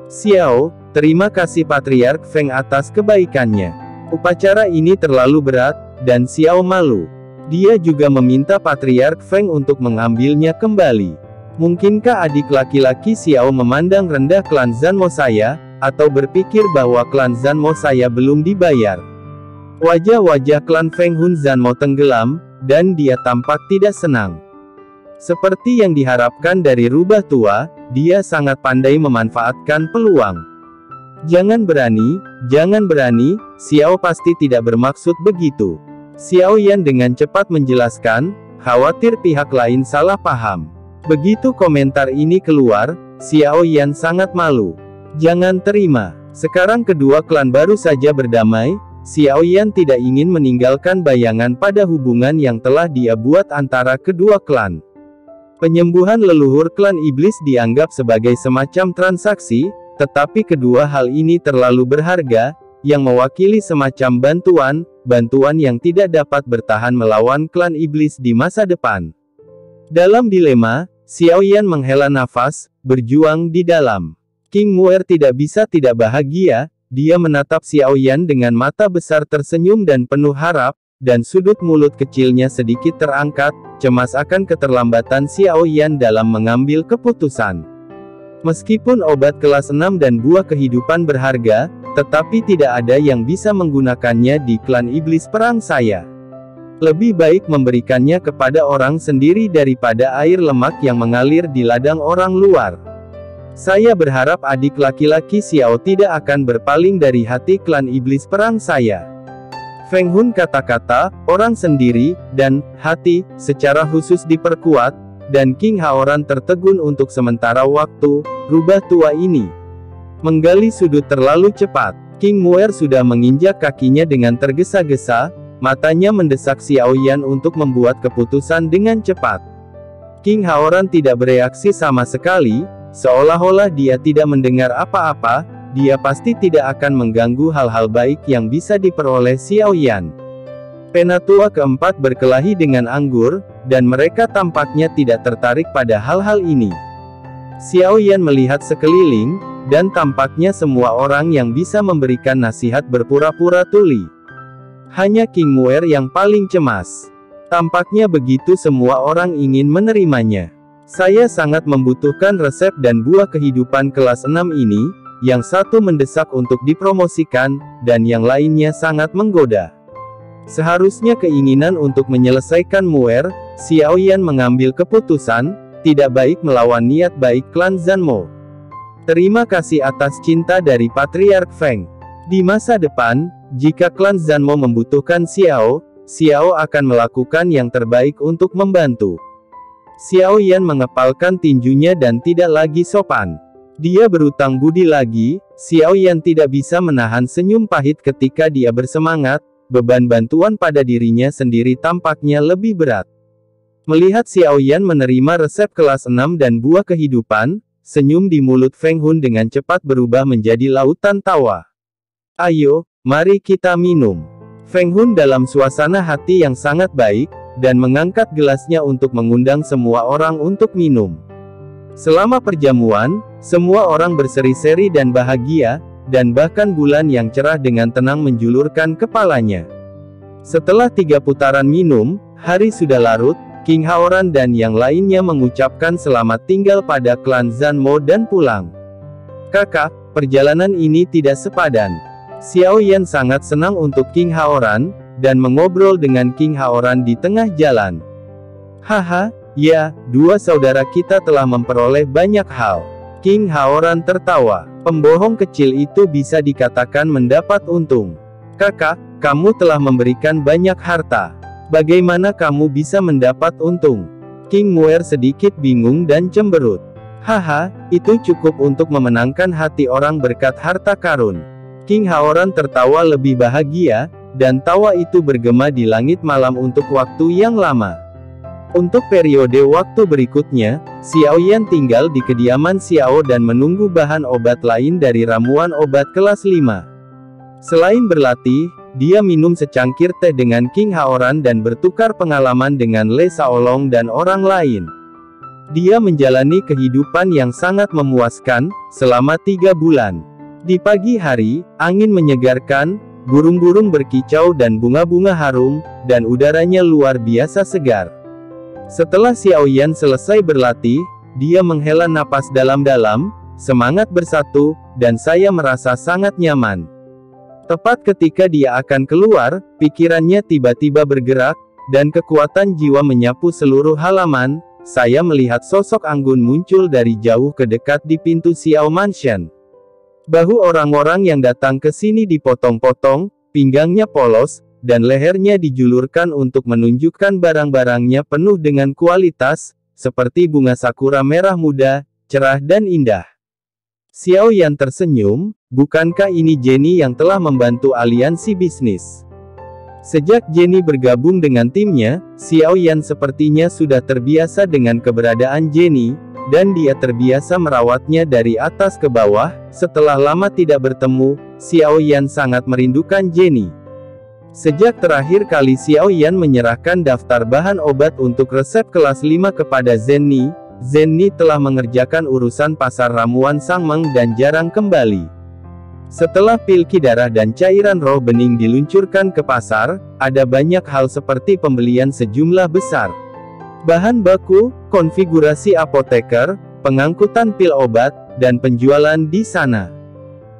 Xiao, terima kasih Patriark Feng atas kebaikannya. Upacara ini terlalu berat, dan Xiao malu. Dia juga meminta Patriark Feng untuk mengambilnya kembali. Mungkinkah adik laki-laki Xiao memandang rendah klan Zanmo saya, atau berpikir bahwa klan Zanmo saya belum dibayar? Wajah-wajah klan Feng Hun Zanmo tenggelam, dan dia tampak tidak senang. Seperti yang diharapkan dari rubah tua, dia sangat pandai memanfaatkan peluang. Jangan berani, Xiao pasti tidak bermaksud begitu. Xiao Yan dengan cepat menjelaskan, khawatir pihak lain salah paham. Begitu komentar ini keluar, Xiao Yan sangat malu. Jangan terima. Sekarang kedua klan baru saja berdamai. Xiao Yan tidak ingin meninggalkan bayangan pada hubungan yang telah dia buat antara kedua klan. Penyembuhan leluhur klan iblis dianggap sebagai semacam transaksi, tetapi kedua hal ini terlalu berharga, yang mewakili semacam bantuan yang tidak dapat bertahan melawan klan iblis di masa depan. Dalam dilema, Xiao Yan menghela nafas, berjuang di dalam. King Muer tidak bisa tidak bahagia. Dia menatap Xiao Yan dengan mata besar tersenyum dan penuh harap, dan sudut mulut kecilnya sedikit terangkat, cemas akan keterlambatan Xiao Yan dalam mengambil keputusan. Meskipun obat kelas 6 dan buah kehidupan berharga, tetapi tidak ada yang bisa menggunakannya di klan iblis perang saya. Lebih baik memberikannya kepada orang sendiri daripada air lemak yang mengalir di ladang orang luar. Saya berharap adik laki-laki Xiao tidak akan berpaling dari hati klan iblis perang saya. Feng Hun kata-kata, orang sendiri, dan hati, secara khusus diperkuat, dan King Haoran tertegun untuk sementara waktu. Rubah tua ini menggali sudut terlalu cepat. King Muer sudah menginjak kakinya dengan tergesa-gesa, matanya mendesak Xiao Yan untuk membuat keputusan dengan cepat. King Haoran tidak bereaksi sama sekali, seolah-olah dia tidak mendengar apa-apa. Dia pasti tidak akan mengganggu hal-hal baik yang bisa diperoleh Xiao Yan. Penatua keempat berkelahi dengan anggur, dan mereka tampaknya tidak tertarik pada hal-hal ini. Xiao Yan melihat sekeliling, dan tampaknya semua orang yang bisa memberikan nasihat berpura-pura tuli. Hanya King Muer yang paling cemas. Tampaknya begitu semua orang ingin menerimanya. Saya sangat membutuhkan resep dan buah kehidupan kelas 6 ini, yang satu mendesak untuk dipromosikan, dan yang lainnya sangat menggoda. Seharusnya keinginan untuk menyelesaikan Muer, Xiao Yan mengambil keputusan, tidak baik melawan niat baik klan Zanmo. Terima kasih atas cinta dari Patriark Feng. Di masa depan, jika klan Zanmo membutuhkan Xiao, Xiao akan melakukan yang terbaik untuk membantu. Xiao Yan mengepalkan tinjunya dan tidak lagi sopan. Dia berutang budi lagi. Xiao Yan tidak bisa menahan senyum pahit ketika dia bersemangat. Beban bantuan pada dirinya sendiri tampaknya lebih berat. Melihat Xiao Yan menerima resep kelas 6 dan buah kehidupan, senyum di mulut Feng Hun dengan cepat berubah menjadi lautan tawa. Ayo, mari kita minum. Feng Hun dalam suasana hati yang sangat baik, dan mengangkat gelasnya untuk mengundang semua orang untuk minum. Selama perjamuan, semua orang berseri-seri dan bahagia, dan bahkan bulan yang cerah dengan tenang menjulurkan kepalanya. Setelah 3 putaran minum, hari sudah larut. King Haoran dan yang lainnya mengucapkan selamat tinggal pada klan Zanmo dan pulang. Kakak, perjalanan ini tidak sepadan. Xiao Yan sangat senang untuk King Haoran, dan mengobrol dengan King Haoran di tengah jalan. Haha, ya, dua saudara kita telah memperoleh banyak hal. King Haoran tertawa. Pembohong kecil itu bisa dikatakan mendapat untung. Kakak, kamu telah memberikan banyak harta. Bagaimana kamu bisa mendapat untung? King Muer sedikit bingung dan cemberut. Haha, itu cukup untuk memenangkan hati orang berkat harta karun. King Haoran tertawa lebih bahagia, dan tawa itu bergema di langit malam untuk waktu yang lama. Untuk periode waktu berikutnya, Xiao Yan tinggal di kediaman Xiao dan menunggu bahan obat lain dari ramuan obat kelas 5. Selain berlatih, dia minum secangkir teh dengan King Haoran dan bertukar pengalaman dengan Le Shaolong dan orang lain. Dia menjalani kehidupan yang sangat memuaskan, selama 3 bulan. Di pagi hari, angin menyegarkan, burung-burung berkicau dan bunga-bunga harum, dan udaranya luar biasa segar. Setelah Xiao Yan selesai berlatih, dia menghela napas dalam-dalam, semangat bersatu, dan saya merasa sangat nyaman. Tepat ketika dia akan keluar, pikirannya tiba-tiba bergerak, dan kekuatan jiwa menyapu seluruh halaman. Saya melihat sosok Anggun muncul dari jauh ke dekat di pintu Xiao Mansion. Bahu orang-orang yang datang ke sini dipotong-potong, pinggangnya polos, dan lehernya dijulurkan untuk menunjukkan barang-barangnya penuh dengan kualitas, seperti bunga sakura merah muda, cerah dan indah. Xiao Yan tersenyum, bukankah ini Jenny yang telah membantu aliansi bisnis? Sejak Jenny bergabung dengan timnya, Xiao Yan sepertinya sudah terbiasa dengan keberadaan Jenny, dan dia terbiasa merawatnya dari atas ke bawah. Setelah lama tidak bertemu, Xiao Yan sangat merindukan Jenny. Sejak terakhir kali Xiao Yan menyerahkan daftar bahan obat untuk resep kelas 5 kepada Zenny, Zenny telah mengerjakan urusan pasar ramuan Sangmeng dan jarang kembali. Setelah pil darah dan cairan roh bening diluncurkan ke pasar, ada banyak hal seperti pembelian sejumlah besar bahan baku, konfigurasi apoteker, pengangkutan pil obat, dan penjualan di sana.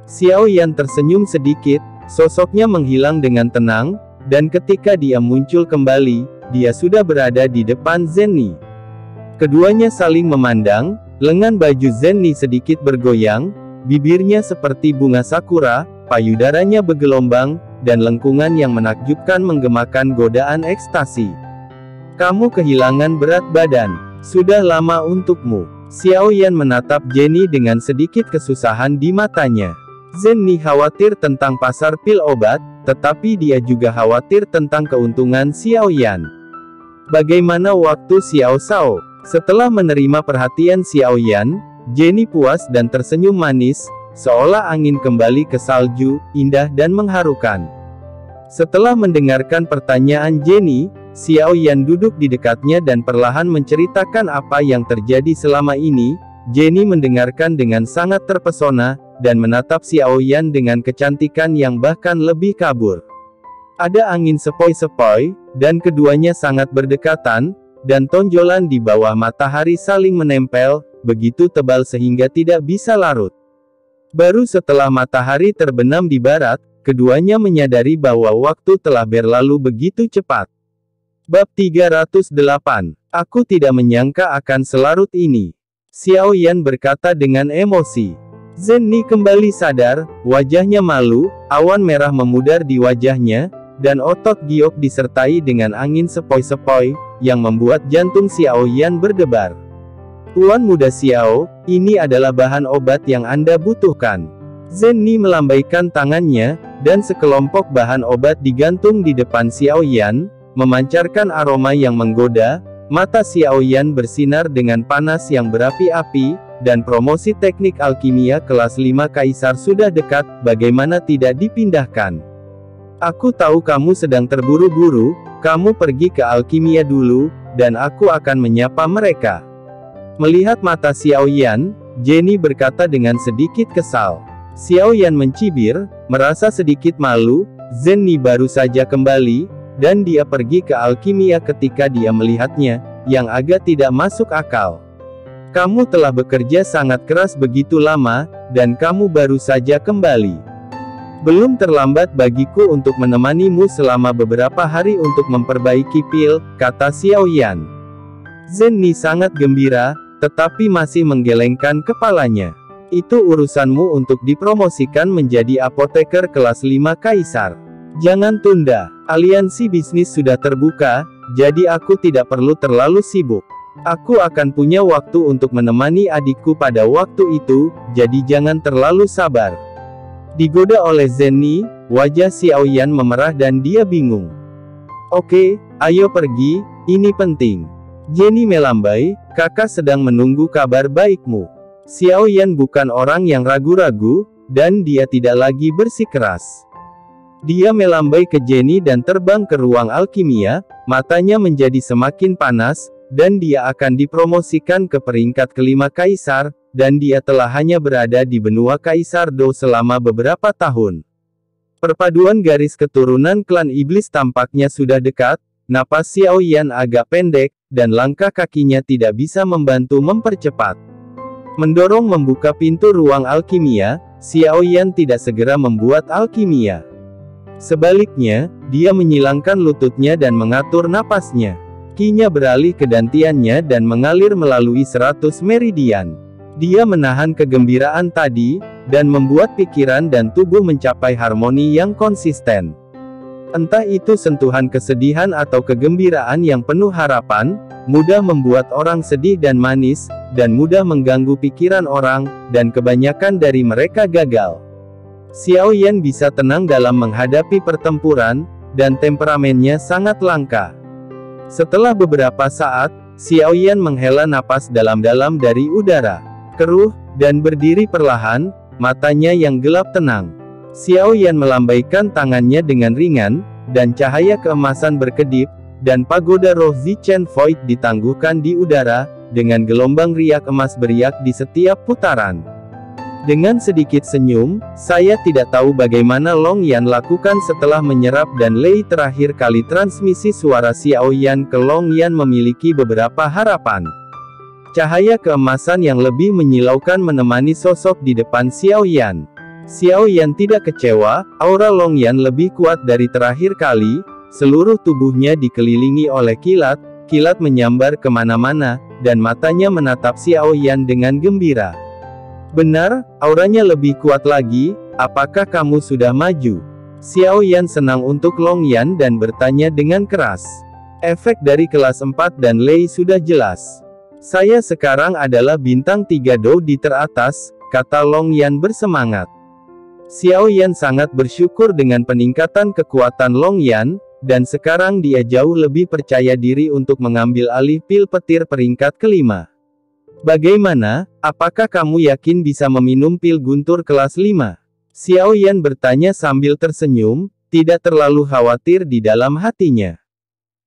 Xiao Yan tersenyum sedikit, sosoknya menghilang dengan tenang, dan ketika dia muncul kembali, dia sudah berada di depan Zenny. Keduanya saling memandang, lengan baju Zenny sedikit bergoyang, bibirnya seperti bunga sakura, payudaranya bergelombang, dan lengkungan yang menakjubkan menggemakan godaan ekstasi. Kamu kehilangan berat badan. Sudah lama untukmu. Xiao Yan menatap Jenny dengan sedikit kesusahan di matanya. Zenny khawatir tentang pasar pil obat, tetapi dia juga khawatir tentang keuntungan Xiao Yan. Bagaimana waktu Xiao Shao? Setelah menerima perhatian Xiao Yan, Jenny puas dan tersenyum manis, seolah angin kembali ke salju, indah dan mengharukan. Setelah mendengarkan pertanyaan Jenny, Xiao Yan duduk di dekatnya dan perlahan menceritakan apa yang terjadi selama ini. Jenny mendengarkan dengan sangat terpesona, dan menatap Xiao Yan dengan kecantikan yang bahkan lebih kabur. Ada angin sepoi-sepoi, dan keduanya sangat berdekatan, dan tonjolan di bawah matahari saling menempel, begitu tebal sehingga tidak bisa larut. Baru setelah matahari terbenam di barat, keduanya menyadari bahwa waktu telah berlalu begitu cepat. Bab 308. Aku tidak menyangka akan selarut ini. Xiao Yan berkata dengan emosi. Zenni kembali sadar, wajahnya malu, awan merah memudar di wajahnya, dan otot giok disertai dengan angin sepoi-sepoi, yang membuat jantung Xiao Yan berdebar. Tuan muda Xiao, ini adalah bahan obat yang Anda butuhkan. Zenni melambaikan tangannya, dan sekelompok bahan obat digantung di depan Xiao Yan, memancarkan aroma yang menggoda. Mata Xiao Yan bersinar dengan panas yang berapi-api, dan promosi teknik alkimia kelas 5 Kaisar sudah dekat, bagaimana tidak dipindahkan. Aku tahu kamu sedang terburu-buru, kamu pergi ke alkimia dulu, dan aku akan menyapa mereka. Melihat mata Xiao Yan, Jenny berkata dengan sedikit kesal. Xiao Yan mencibir, merasa sedikit malu, Zenni baru saja kembali, dan dia pergi ke alkimia ketika dia melihatnya, yang agak tidak masuk akal. Kamu telah bekerja sangat keras begitu lama, dan kamu baru saja kembali. Belum terlambat bagiku untuk menemanimu selama beberapa hari untuk memperbaiki pil, kata Xiao Yan. Zenni sangat gembira, tetapi masih menggelengkan kepalanya. Itu urusanmu untuk dipromosikan menjadi apoteker kelas 5 Kaisar. Jangan tunda, aliansi bisnis sudah terbuka, jadi aku tidak perlu terlalu sibuk. Aku akan punya waktu untuk menemani adikku pada waktu itu, jadi jangan terlalu sabar. Digoda oleh Zenni, wajah Xiao Yan memerah dan dia bingung. Oke, ayo pergi, ini penting. Jenny melambai, kakak sedang menunggu kabar baikmu. Xiao Yan bukan orang yang ragu-ragu, dan dia tidak lagi bersikeras. Dia melambai ke Jenny dan terbang ke ruang alkimia, matanya menjadi semakin panas, dan dia akan dipromosikan ke peringkat kelima Kaisar, dan dia telah hanya berada di benua Kaisar Do selama beberapa tahun. Perpaduan garis keturunan klan iblis tampaknya sudah dekat, napas Xiao Yan agak pendek, dan langkah kakinya tidak bisa membantu mempercepat. Mendorong membuka pintu ruang alkimia, Xiao Yan tidak segera membuat alkimia. Sebaliknya, dia menyilangkan lututnya dan mengatur napasnya. Ki-nya beralih ke dantiannya dan mengalir melalui 100 meridian. Dia menahan kegembiraan tadi, dan membuat pikiran dan tubuh mencapai harmoni yang konsisten. Entah itu sentuhan kesedihan atau kegembiraan yang penuh harapan, mudah membuat orang sedih dan manis, dan mudah mengganggu pikiran orang, dan kebanyakan dari mereka gagal. Xiao Yan bisa tenang dalam menghadapi pertempuran, dan temperamennya sangat langka. Setelah beberapa saat, Xiao Yan menghela napas dalam-dalam dari udara. Keruh, dan berdiri perlahan, matanya yang gelap tenang. Xiao Yan melambaikan tangannya dengan ringan, dan cahaya keemasan berkedip, dan pagoda roh Zichen Void ditangguhkan di udara, dengan gelombang riak emas beriak di setiap putaran. Dengan sedikit senyum, saya tidak tahu bagaimana Long Yan lakukan setelah menyerap dan Lei terakhir kali transmisi suara Xiao Yan ke Long Yan memiliki beberapa harapan. Cahaya keemasan yang lebih menyilaukan menemani sosok di depan Xiao Yan. Xiao Yan tidak kecewa, aura Long Yan lebih kuat dari terakhir kali, seluruh tubuhnya dikelilingi oleh kilat, kilat menyambar kemana-mana, dan matanya menatap Xiao Yan dengan gembira. Benar, auranya lebih kuat lagi, apakah kamu sudah maju? Xiao Yan senang untuk Long Yan dan bertanya dengan keras. Efek dari kelas 4 dan Lei sudah jelas. Saya sekarang adalah bintang 3 Do di teratas, kata Long Yan bersemangat. Xiao Yan sangat bersyukur dengan peningkatan kekuatan Long Yan, dan sekarang dia jauh lebih percaya diri untuk mengambil alih pil petir peringkat kelima. Bagaimana, apakah kamu yakin bisa meminum pil guntur kelas 5? Xiao Yan bertanya sambil tersenyum, tidak terlalu khawatir di dalam hatinya.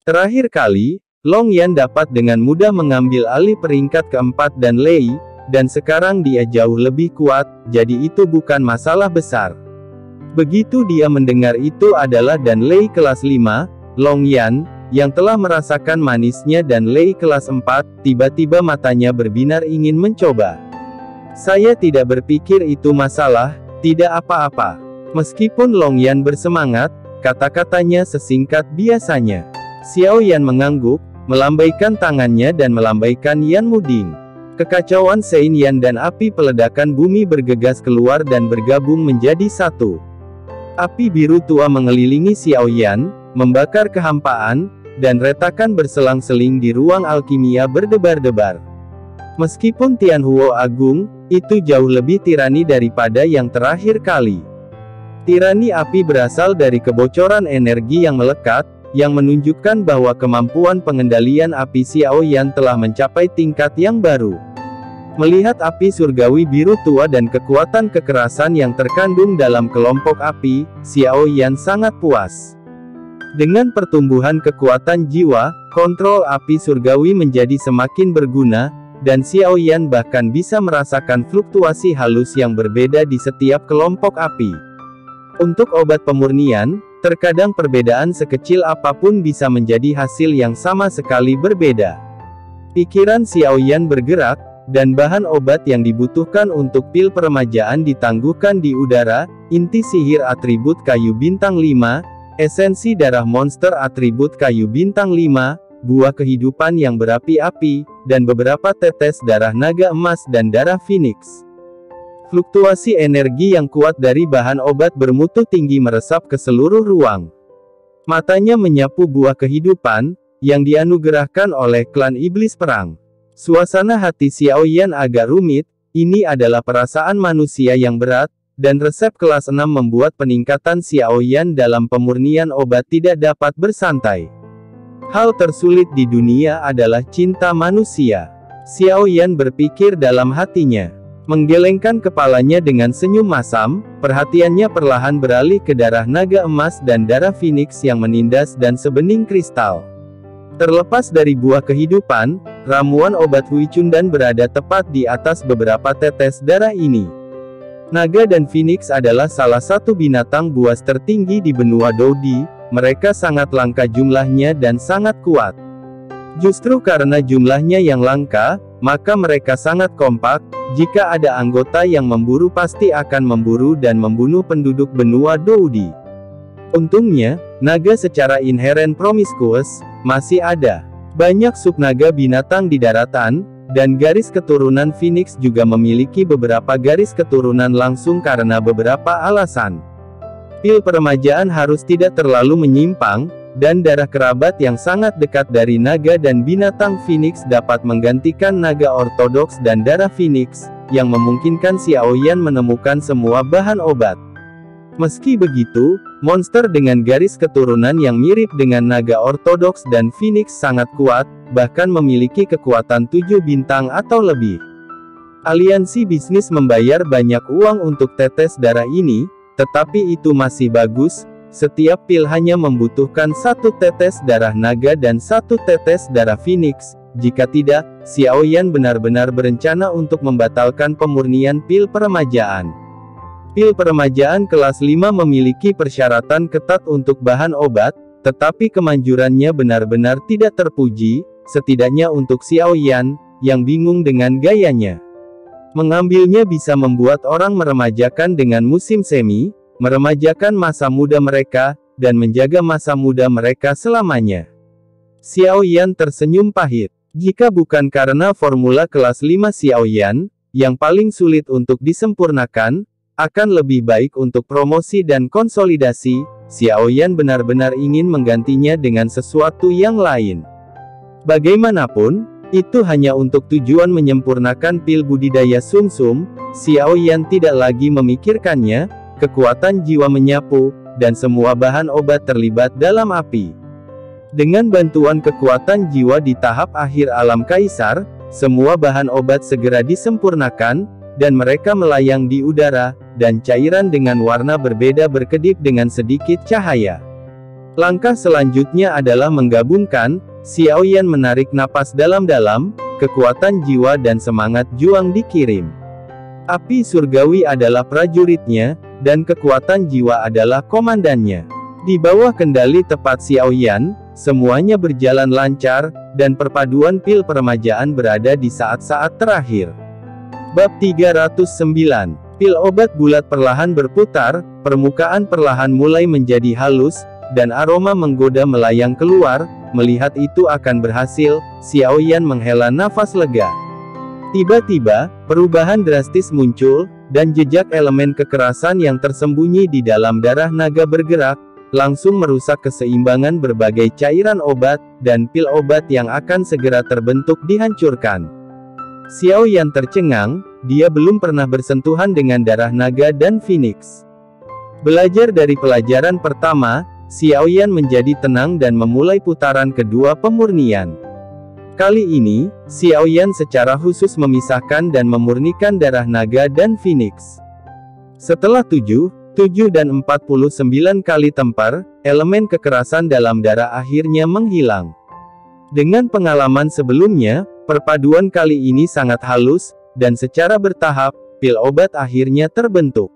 Terakhir kali, Long Yan dapat dengan mudah mengambil alih peringkat keempat dan Lei, dan sekarang dia jauh lebih kuat, jadi itu bukan masalah besar. Begitu dia mendengar itu adalah dan Lei kelas 5, Long Yan, yang telah merasakan manisnya dan Lei kelas 4, tiba-tiba matanya berbinar ingin mencoba. Saya tidak berpikir itu masalah, tidak apa-apa. Meskipun Long Yan bersemangat, kata-katanya sesingkat biasanya. Xiao Yan mengangguk, melambaikan tangannya dan melambaikan Yan Muding. Kekacauan Sein Yan dan api peledakan bumi bergegas keluar dan bergabung menjadi satu. Api biru tua mengelilingi Xiao Yan, membakar kehampaan, dan retakan berselang-seling di ruang alkimia berdebar-debar. Meskipun Tianhuo agung, itu jauh lebih tirani daripada yang terakhir kali. Tirani api berasal dari kebocoran energi yang melekat, yang menunjukkan bahwa kemampuan pengendalian api Xiao Yan telah mencapai tingkat yang baru. Melihat api surgawi biru tua dan kekuatan kekerasan yang terkandung dalam kelompok api, Xiao Yan sangat puas. Dengan pertumbuhan kekuatan jiwa, kontrol api surgawi menjadi semakin berguna, dan Xiao Yan bahkan bisa merasakan fluktuasi halus yang berbeda di setiap kelompok api. Untuk obat pemurnian, terkadang perbedaan sekecil apapun bisa menjadi hasil yang sama sekali berbeda. Pikiran Xiao Yan bergerak, dan bahan obat yang dibutuhkan untuk pil peremajaan ditangguhkan di udara, inti sihir atribut kayu bintang 5, esensi darah monster atribut kayu bintang 5, buah kehidupan yang berapi-api, dan beberapa tetes darah naga emas dan darah phoenix. Fluktuasi energi yang kuat dari bahan obat bermutu tinggi meresap ke seluruh ruang. Matanya menyapu buah kehidupan, yang dianugerahkan oleh klan iblis perang. Suasana hati Xiao Yan agak rumit, ini adalah perasaan manusia yang berat, dan resep kelas 6 membuat peningkatan Xiao Yan dalam pemurnian obat tidak dapat bersantai. Hal tersulit di dunia adalah cinta manusia. Xiao Yan berpikir dalam hatinya. Menggelengkan kepalanya dengan senyum masam, perhatiannya perlahan beralih ke darah naga emas dan darah phoenix yang menindas dan sebening kristal. Terlepas dari buah kehidupan, ramuan obat Hui Cundan berada tepat di atas beberapa tetes darah ini. Naga dan phoenix adalah salah satu binatang buas tertinggi di benua Doudi, mereka sangat langka jumlahnya dan sangat kuat. Justru karena jumlahnya yang langka, maka mereka sangat kompak, jika ada anggota yang memburu pasti akan memburu dan membunuh penduduk benua Doudi. Untungnya, naga secara inheren promiskuous, masih ada. Banyak subnaga binatang di daratan, dan garis keturunan Phoenix juga memiliki beberapa garis keturunan langsung karena beberapa alasan. Pil peremajaan harus tidak terlalu menyimpang, dan darah kerabat yang sangat dekat dari naga dan binatang Phoenix dapat menggantikan naga ortodoks dan darah Phoenix, yang memungkinkan Xiao Yan menemukan semua bahan obat. Meski begitu, monster dengan garis keturunan yang mirip dengan naga ortodoks dan Phoenix sangat kuat, bahkan memiliki kekuatan 7 bintang atau lebih. Aliansi bisnis membayar banyak uang untuk tetes darah ini, tetapi itu masih bagus, setiap pil hanya membutuhkan 1 tetes darah naga dan 1 tetes darah Phoenix, jika tidak, Xiao Yan benar-benar berencana untuk membatalkan pemurnian pil peremajaan. Pil peremajaan kelas 5 memiliki persyaratan ketat untuk bahan obat, tetapi kemanjurannya benar-benar tidak terpuji, setidaknya untuk Xiao Yan, yang bingung dengan gayanya. Mengambilnya bisa membuat orang meremajakan dengan musim semi, meremajakan masa muda mereka, dan menjaga masa muda mereka selamanya. Xiao Yan tersenyum pahit. Jika bukan karena formula kelas 5 Xiao Yan, yang paling sulit untuk disempurnakan, akan lebih baik untuk promosi dan konsolidasi, Xiao Yan benar-benar ingin menggantinya dengan sesuatu yang lain. Bagaimanapun, itu hanya untuk tujuan menyempurnakan pil budidaya sumsum, Xiao Yan tidak lagi memikirkannya, kekuatan jiwa menyapu, dan semua bahan obat terlibat dalam api. Dengan bantuan kekuatan jiwa di tahap akhir alam kaisar, semua bahan obat segera disempurnakan, dan mereka melayang di udara, dan cairan dengan warna berbeda berkedip dengan sedikit cahaya. Langkah selanjutnya adalah menggabungkan. Xiao Yan menarik napas dalam-dalam, kekuatan jiwa dan semangat juang dikirim. Api surgawi adalah prajuritnya, dan kekuatan jiwa adalah komandannya. Di bawah kendali tepat Xiao Yan, semuanya berjalan lancar, dan perpaduan pil peremajaan berada di saat-saat terakhir. Bab 309. Pil obat bulat perlahan berputar, permukaan perlahan mulai menjadi halus, dan aroma menggoda melayang keluar. Melihat itu akan berhasil, Xiao Yan menghela nafas lega. Tiba-tiba, perubahan drastis muncul, dan jejak elemen kekerasan yang tersembunyi di dalam darah naga bergerak, langsung merusak keseimbangan berbagai cairan obat, dan pil obat yang akan segera terbentuk dihancurkan. Xiao Yan tercengang, dia belum pernah bersentuhan dengan darah naga dan Phoenix. Belajar dari pelajaran pertama, Xiao Yan menjadi tenang dan memulai putaran kedua pemurnian. Kali ini, Xiao Yan secara khusus memisahkan dan memurnikan darah naga dan Phoenix. Setelah 7 dan 49 kali tempar, elemen kekerasan dalam darah akhirnya menghilang. Dengan pengalaman sebelumnya, perpaduan kali ini sangat halus, dan secara bertahap, pil obat akhirnya terbentuk.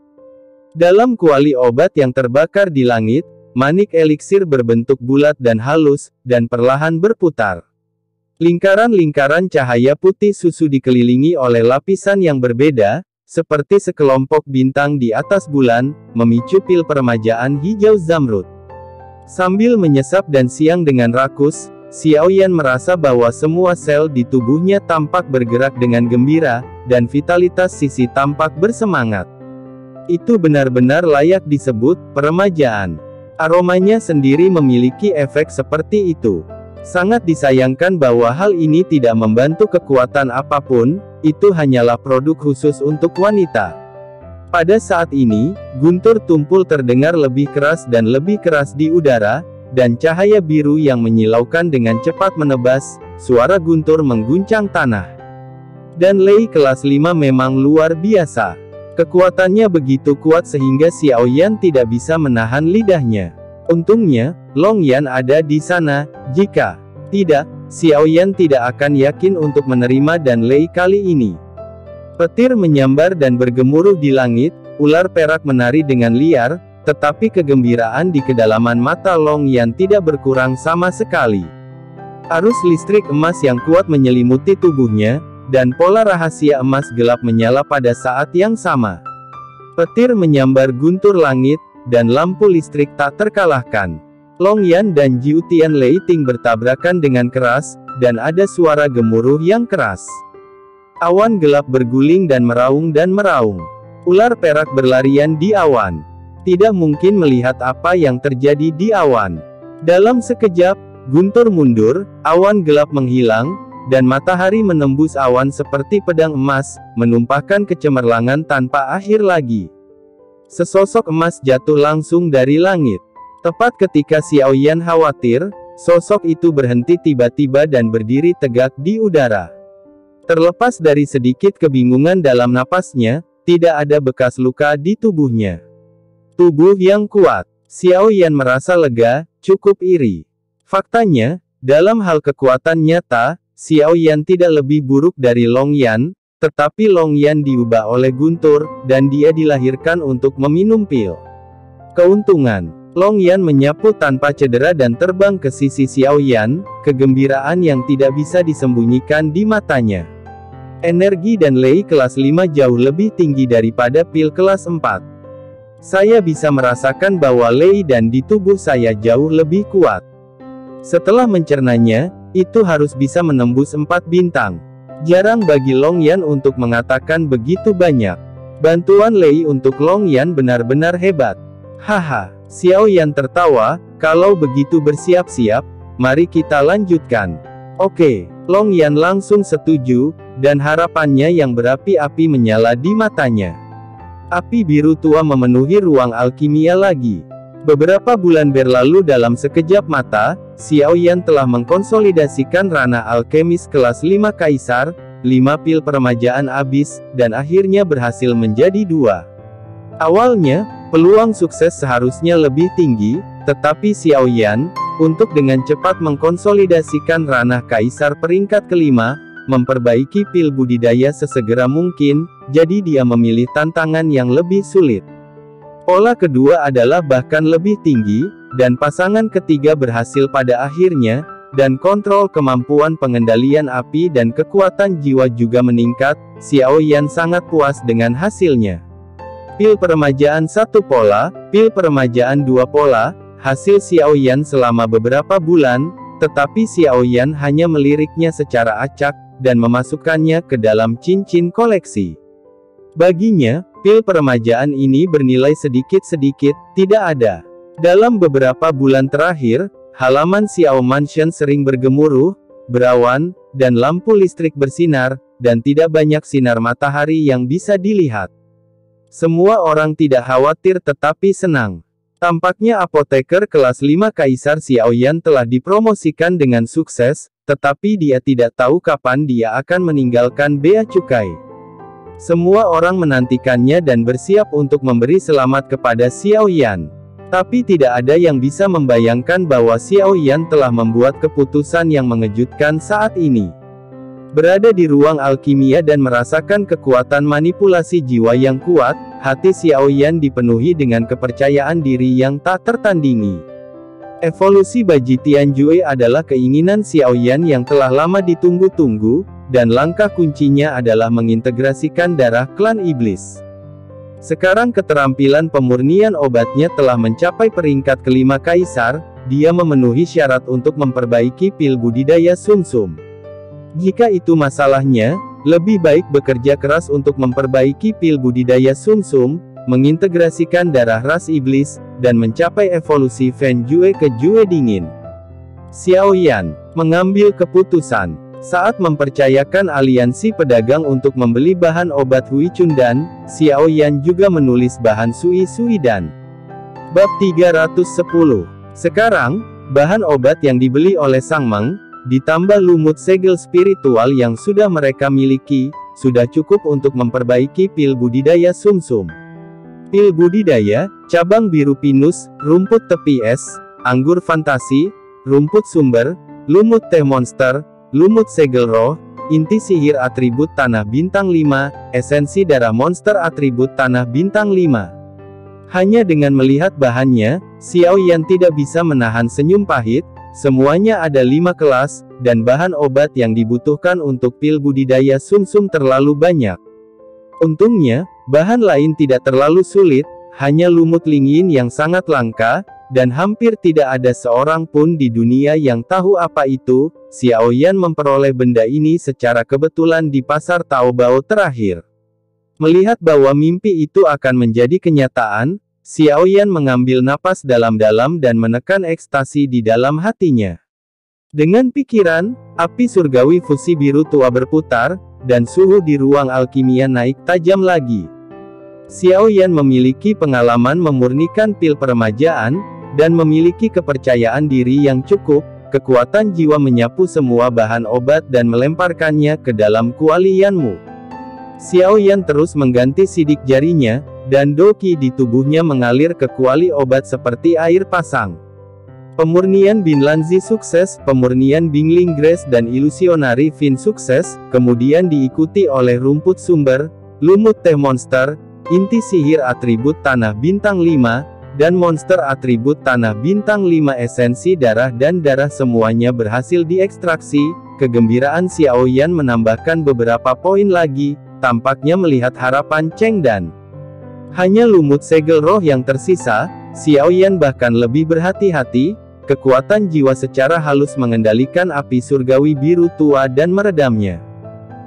Dalam kuali obat yang terbakar di langit, manik eliksir berbentuk bulat dan halus, dan perlahan berputar. Lingkaran-lingkaran cahaya putih susu dikelilingi oleh lapisan yang berbeda, seperti sekelompok bintang di atas bulan, memicu pil peremajaan hijau zamrud. Sambil menyesap dan siang dengan rakus, Xiao Yan merasa bahwa semua sel di tubuhnya tampak bergerak dengan gembira, dan vitalitas sisi tampak bersemangat. Itu benar-benar layak disebut peremajaan. Aromanya sendiri memiliki efek seperti itu. Sangat disayangkan bahwa hal ini tidak membantu kekuatan apapun, itu hanyalah produk khusus untuk wanita. Pada saat ini, guntur tumpul terdengar lebih keras dan lebih keras di udara, dan cahaya biru yang menyilaukan dengan cepat menebas, suara guntur mengguncang tanah. Dan Lei kelas 5 memang luar biasa. Kekuatannya begitu kuat sehingga Xiao Yan tidak bisa menahan lidahnya. Untungnya, Long Yan ada di sana. Jika tidak, Xiao Yan tidak akan yakin untuk menerima dan Lei kali ini. Petir menyambar dan bergemuruh di langit, ular perak menari dengan liar, tetapi kegembiraan di kedalaman mata Long Yan tidak berkurang sama sekali. Arus listrik emas yang kuat menyelimuti tubuhnya, dan pola rahasia emas gelap menyala pada saat yang sama. Petir menyambar guntur langit, dan lampu listrik tak terkalahkan. Long Yan dan Jiu Tian Leiting bertabrakan dengan keras, dan ada suara gemuruh yang keras. Awan gelap berguling dan meraung. Ular perak berlarian di awan. Tidak mungkin melihat apa yang terjadi di awan. Dalam sekejap, guntur mundur, awan gelap menghilang, dan matahari menembus awan seperti pedang emas, menumpahkan kecemerlangan tanpa akhir lagi. Sesosok emas jatuh langsung dari langit. Tepat ketika Xiao Yan khawatir, sosok itu berhenti tiba-tiba dan berdiri tegak di udara. Terlepas dari sedikit kebingungan dalam napasnya, tidak ada bekas luka di tubuhnya. Tubuh yang kuat. Xiao Yan merasa lega, cukup iri. Faktanya, dalam hal kekuatan nyata, Xiao Yan tidak lebih buruk dari Long Yan, tetapi Long Yan diubah oleh guntur, dan dia dilahirkan untuk meminum pil. Keuntungan. Long Yan menyapu tanpa cedera dan terbang ke sisi Xiao Yan, kegembiraan yang tidak bisa disembunyikan di matanya. Energi dan Lei kelas 5 jauh lebih tinggi daripada pil kelas 4. Saya bisa merasakan bahwa Lei dan di tubuh saya jauh lebih kuat. Setelah mencernanya, itu harus bisa menembus 4 bintang. Jarang bagi Long Yan untuk mengatakan begitu banyak. Bantuan Lei untuk Long Yan benar-benar hebat. Haha, Xiao Yan tertawa, kalau begitu bersiap-siap, mari kita lanjutkan. Oke, Long Yan langsung setuju, dan harapannya yang berapi-api menyala di matanya. Api biru tua memenuhi ruang alkimia lagi. Beberapa bulan berlalu dalam sekejap mata, Xiao Yan telah mengkonsolidasikan ranah alkemis kelas 5 kaisar, 5 pil peremajaan abis, dan akhirnya berhasil menjadi 2. Awalnya, peluang sukses seharusnya lebih tinggi, tetapi Xiao Yan, untuk dengan cepat mengkonsolidasikan ranah kaisar peringkat kelima, memperbaiki pil budidaya sesegera mungkin, jadi dia memilih tantangan yang lebih sulit. Pola kedua adalah bahkan lebih tinggi, dan pasangan ketiga berhasil pada akhirnya, dan kontrol kemampuan pengendalian api dan kekuatan jiwa juga meningkat. Xiao Yan sangat puas dengan hasilnya. Pil peremajaan 1 pola, pil peremajaan 2 pola, hasil Xiao Yan selama beberapa bulan, tetapi Xiao Yan hanya meliriknya secara acak, dan memasukkannya ke dalam cincin koleksi. Baginya, pil peremajaan ini bernilai sedikit-sedikit, tidak ada. Dalam beberapa bulan terakhir, halaman Xiao Mansion sering bergemuruh, berawan, dan lampu listrik bersinar, dan tidak banyak sinar matahari yang bisa dilihat. Semua orang tidak khawatir tetapi senang. Tampaknya apoteker kelas 5 Kaisar Xiaoyan telah dipromosikan dengan sukses, tetapi dia tidak tahu kapan dia akan meninggalkan bea cukai. Semua orang menantikannya dan bersiap untuk memberi selamat kepada Xiaoyan. Tapi tidak ada yang bisa membayangkan bahwa Xiaoyan telah membuat keputusan yang mengejutkan saat ini. Berada di ruang alkimia dan merasakan kekuatan manipulasi jiwa yang kuat, hati Xiaoyan dipenuhi dengan kepercayaan diri yang tak tertandingi. Evolusi Baji Tianjue adalah keinginan Xiaoyan yang telah lama ditunggu-tunggu, dan langkah kuncinya adalah mengintegrasikan darah klan iblis. Sekarang keterampilan pemurnian obatnya telah mencapai peringkat kelima Kaisar, dia memenuhi syarat untuk memperbaiki pil budidaya sumsum. Jika itu masalahnya, lebih baik bekerja keras untuk memperbaiki pil budidaya sumsum, mengintegrasikan darah ras iblis, dan mencapai evolusi Fen Jue ke Jue dingin. Xiaoyan mengambil keputusan. Saat mempercayakan aliansi pedagang untuk membeli bahan obat Hui Chundan, Xiaoyan juga menulis bahan Sui Suidan. Bab 310. Sekarang, bahan obat yang dibeli oleh Sang Meng, ditambah lumut segel spiritual yang sudah mereka miliki, sudah cukup untuk memperbaiki pil budidaya sumsum. Pil budidaya, cabang biru pinus, rumput tepi es, anggur fantasi, rumput sumber, lumut teh monster, lumut segel roh, inti sihir atribut tanah bintang 5, esensi darah monster atribut tanah bintang 5. Hanya dengan melihat bahannya, Xiaoyan tidak bisa menahan senyum pahit. Semuanya ada 5 kelas, dan bahan obat yang dibutuhkan untuk pil budidaya sumsum terlalu banyak. Untungnya, bahan lain tidak terlalu sulit, hanya lumut lingyin yang sangat langka, dan hampir tidak ada seorang pun di dunia yang tahu apa itu. Xiaoyan memperoleh benda ini secara kebetulan di pasar Taobao terakhir. Melihat bahwa mimpi itu akan menjadi kenyataan, Xiaoyan mengambil napas dalam-dalam dan menekan ekstasi di dalam hatinya. Dengan pikiran, api surgawi fusi biru tua berputar, dan suhu di ruang alkimia naik tajam lagi. Xiaoyan memiliki pengalaman memurnikan pil peremajaan, dan memiliki kepercayaan diri yang cukup. Kekuatan jiwa menyapu semua bahan obat dan melemparkannya ke dalam kuali Yanmu. Xiaoyan terus mengganti sidik jarinya, dan doqi di tubuhnya mengalir ke kuali obat seperti air pasang. Pemurnian Binlanzi sukses, pemurnian Bingling Grace dan ilusionari Fin sukses, kemudian diikuti oleh rumput sumber, lumut teh monster, inti sihir atribut tanah bintang 5, dan monster atribut tanah bintang 5 esensi darah dan darah semuanya berhasil diekstraksi. Kegembiraan Xiaoyan menambahkan beberapa poin lagi, tampaknya melihat harapan Cheng Dan. Hanya lumut segel roh yang tersisa. Xiaoyan bahkan lebih berhati-hati, kekuatan jiwa secara halus mengendalikan api surgawi biru tua dan meredamnya.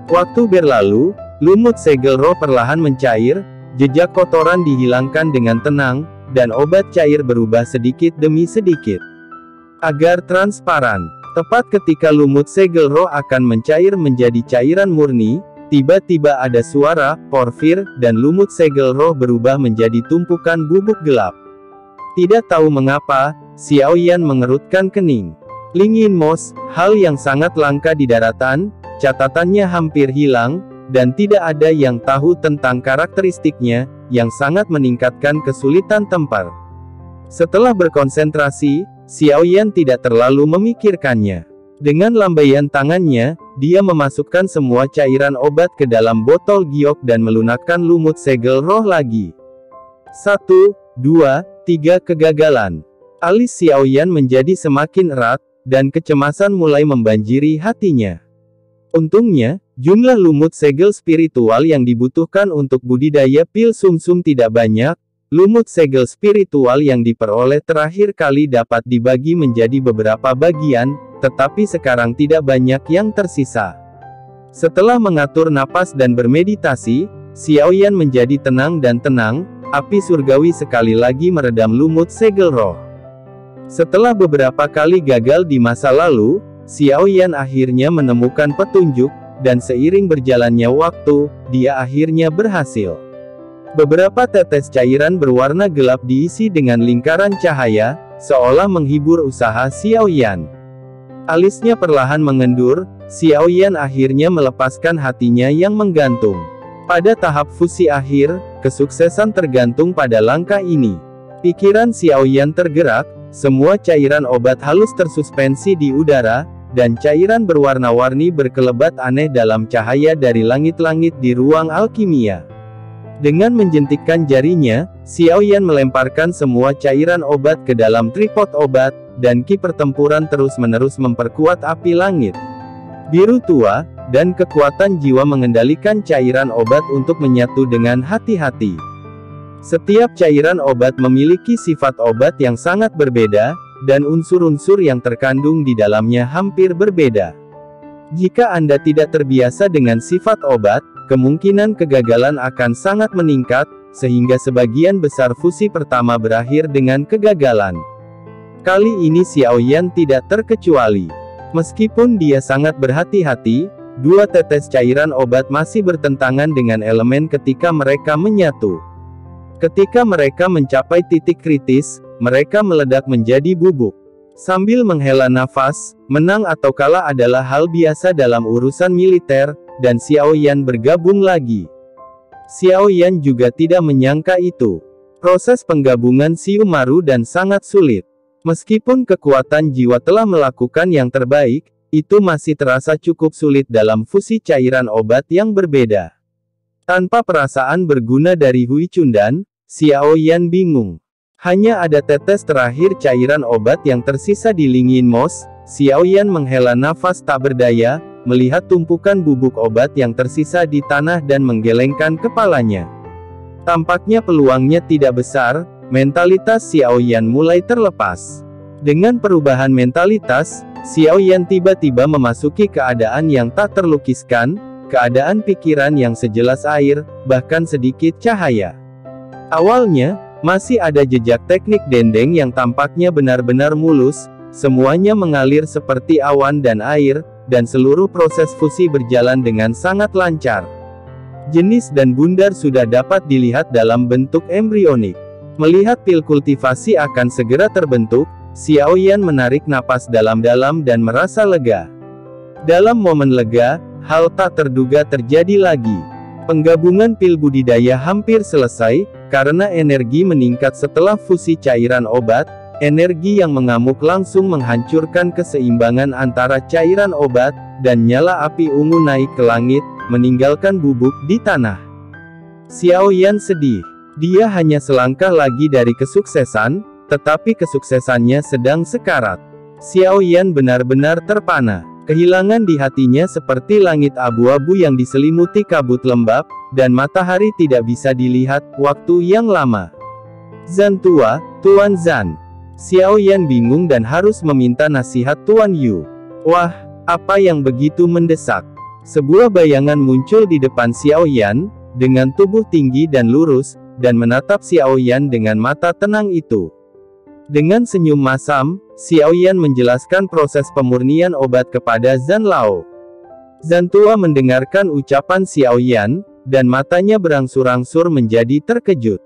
Waktu berlalu, lumut segel roh perlahan mencair, jejak kotoran dihilangkan dengan tenang, dan obat cair berubah sedikit demi sedikit. Agar transparan, tepat ketika lumut segel roh akan mencair menjadi cairan murni, tiba-tiba ada suara, porfir, dan lumut segel roh berubah menjadi tumpukan bubuk gelap. Tidak tahu mengapa, Xiaoyan mengerutkan kening. Lingyin Moss, hal yang sangat langka di daratan, catatannya hampir hilang, dan tidak ada yang tahu tentang karakteristiknya, yang sangat meningkatkan kesulitan tempar. Setelah berkonsentrasi, Xiaoyan tidak terlalu memikirkannya. Dengan lambaian tangannya, dia memasukkan semua cairan obat ke dalam botol giok dan melunakkan lumut segel roh lagi. 1, 2, 3 kegagalan. Alis Xiaoyan menjadi semakin erat, dan kecemasan mulai membanjiri hatinya. Untungnya, jumlah lumut segel spiritual yang dibutuhkan untuk budidaya pil sumsum tidak banyak. Lumut segel spiritual yang diperoleh terakhir kali dapat dibagi menjadi beberapa bagian, tetapi sekarang tidak banyak yang tersisa. Setelah mengatur napas dan bermeditasi, Xiaoyan menjadi tenang dan tenang. Api surgawi sekali lagi meredam lumut segel roh. Setelah beberapa kali gagal di masa lalu, Xiaoyan akhirnya menemukan petunjuk, dan seiring berjalannya waktu, dia akhirnya berhasil. Beberapa tetes cairan berwarna gelap diisi dengan lingkaran cahaya, seolah menghibur usaha Xiaoyan. Alisnya perlahan mengendur, Xiaoyan akhirnya melepaskan hatinya yang menggantung. Pada tahap fusi akhir, kesuksesan tergantung pada langkah ini. Pikiran Xiaoyan tergerak, semua cairan obat halus tersuspensi di udara, dan cairan berwarna-warni berkelebat aneh dalam cahaya dari langit-langit di ruang alkimia. Dengan menjentikkan jarinya, Xiaoyan melemparkan semua cairan obat ke dalam tripod obat, dan ki pertempuran terus-menerus memperkuat api langit biru tua, dan kekuatan jiwa mengendalikan cairan obat untuk menyatu dengan hati-hati. Setiap cairan obat memiliki sifat obat yang sangat berbeda, dan unsur-unsur yang terkandung di dalamnya hampir berbeda. Jika Anda tidak terbiasa dengan sifat obat, kemungkinan kegagalan akan sangat meningkat, sehingga sebagian besar fusi pertama berakhir dengan kegagalan. Kali ini Xiaoyan tidak terkecuali. Meskipun dia sangat berhati-hati, dua tetes cairan obat masih bertentangan dengan elemen ketika mereka menyatu. Ketika mereka mencapai titik kritis, mereka meledak menjadi bubuk. Sambil menghela nafas, menang atau kalah adalah hal biasa dalam urusan militer, dan Xiaoyan bergabung lagi. Xiaoyan juga tidak menyangka itu. Proses penggabungan Siumaru dan sangat sulit. Meskipun kekuatan jiwa telah melakukan yang terbaik, itu masih terasa cukup sulit dalam fusi cairan obat yang berbeda. Tanpa perasaan berguna dari Hui Cundan, Xiaoyan bingung. Hanya ada tetes terakhir cairan obat yang tersisa di Lingyin Mos. Xiaoyan menghela nafas tak berdaya, melihat tumpukan bubuk obat yang tersisa di tanah dan menggelengkan kepalanya. Tampaknya peluangnya tidak besar. Mentalitas Xiaoyan mulai terlepas. Dengan perubahan mentalitas, Xiaoyan tiba-tiba memasuki keadaan yang tak terlukiskan, keadaan pikiran yang sejelas air, bahkan sedikit cahaya. Awalnya, masih ada jejak teknik dendeng yang tampaknya benar-benar mulus, semuanya mengalir seperti awan dan air, dan seluruh proses fusi berjalan dengan sangat lancar. Jenis dan bundar sudah dapat dilihat dalam bentuk embrionik. Melihat pil kultivasi akan segera terbentuk, Xiaoyan menarik napas dalam-dalam dan merasa lega. Dalam momen lega, hal tak terduga terjadi lagi. Penggabungan pil budidaya hampir selesai, karena energi meningkat setelah fusi cairan obat. Energi yang mengamuk langsung menghancurkan keseimbangan antara cairan obat, dan nyala api ungu naik ke langit, meninggalkan bubuk di tanah. Xiaoyan sedih. Dia hanya selangkah lagi dari kesuksesan, tetapi kesuksesannya sedang sekarat. Xiaoyan benar-benar terpana. Kehilangan di hatinya seperti langit abu-abu yang diselimuti kabut lembab, dan matahari tidak bisa dilihat waktu yang lama. Zan tua, Tuan Zan. Xiaoyan bingung dan harus meminta nasihat Tuan Yu. Wah, apa yang begitu mendesak? Sebuah bayangan muncul di depan Xiaoyan, dengan tubuh tinggi dan lurus, dan menatap Xiaoyan dengan mata tenang itu. Dengan senyum masam, Xiaoyan menjelaskan proses pemurnian obat kepada Zan Lao. Zan tua mendengarkan ucapan Xiaoyan, dan matanya berangsur-angsur menjadi terkejut.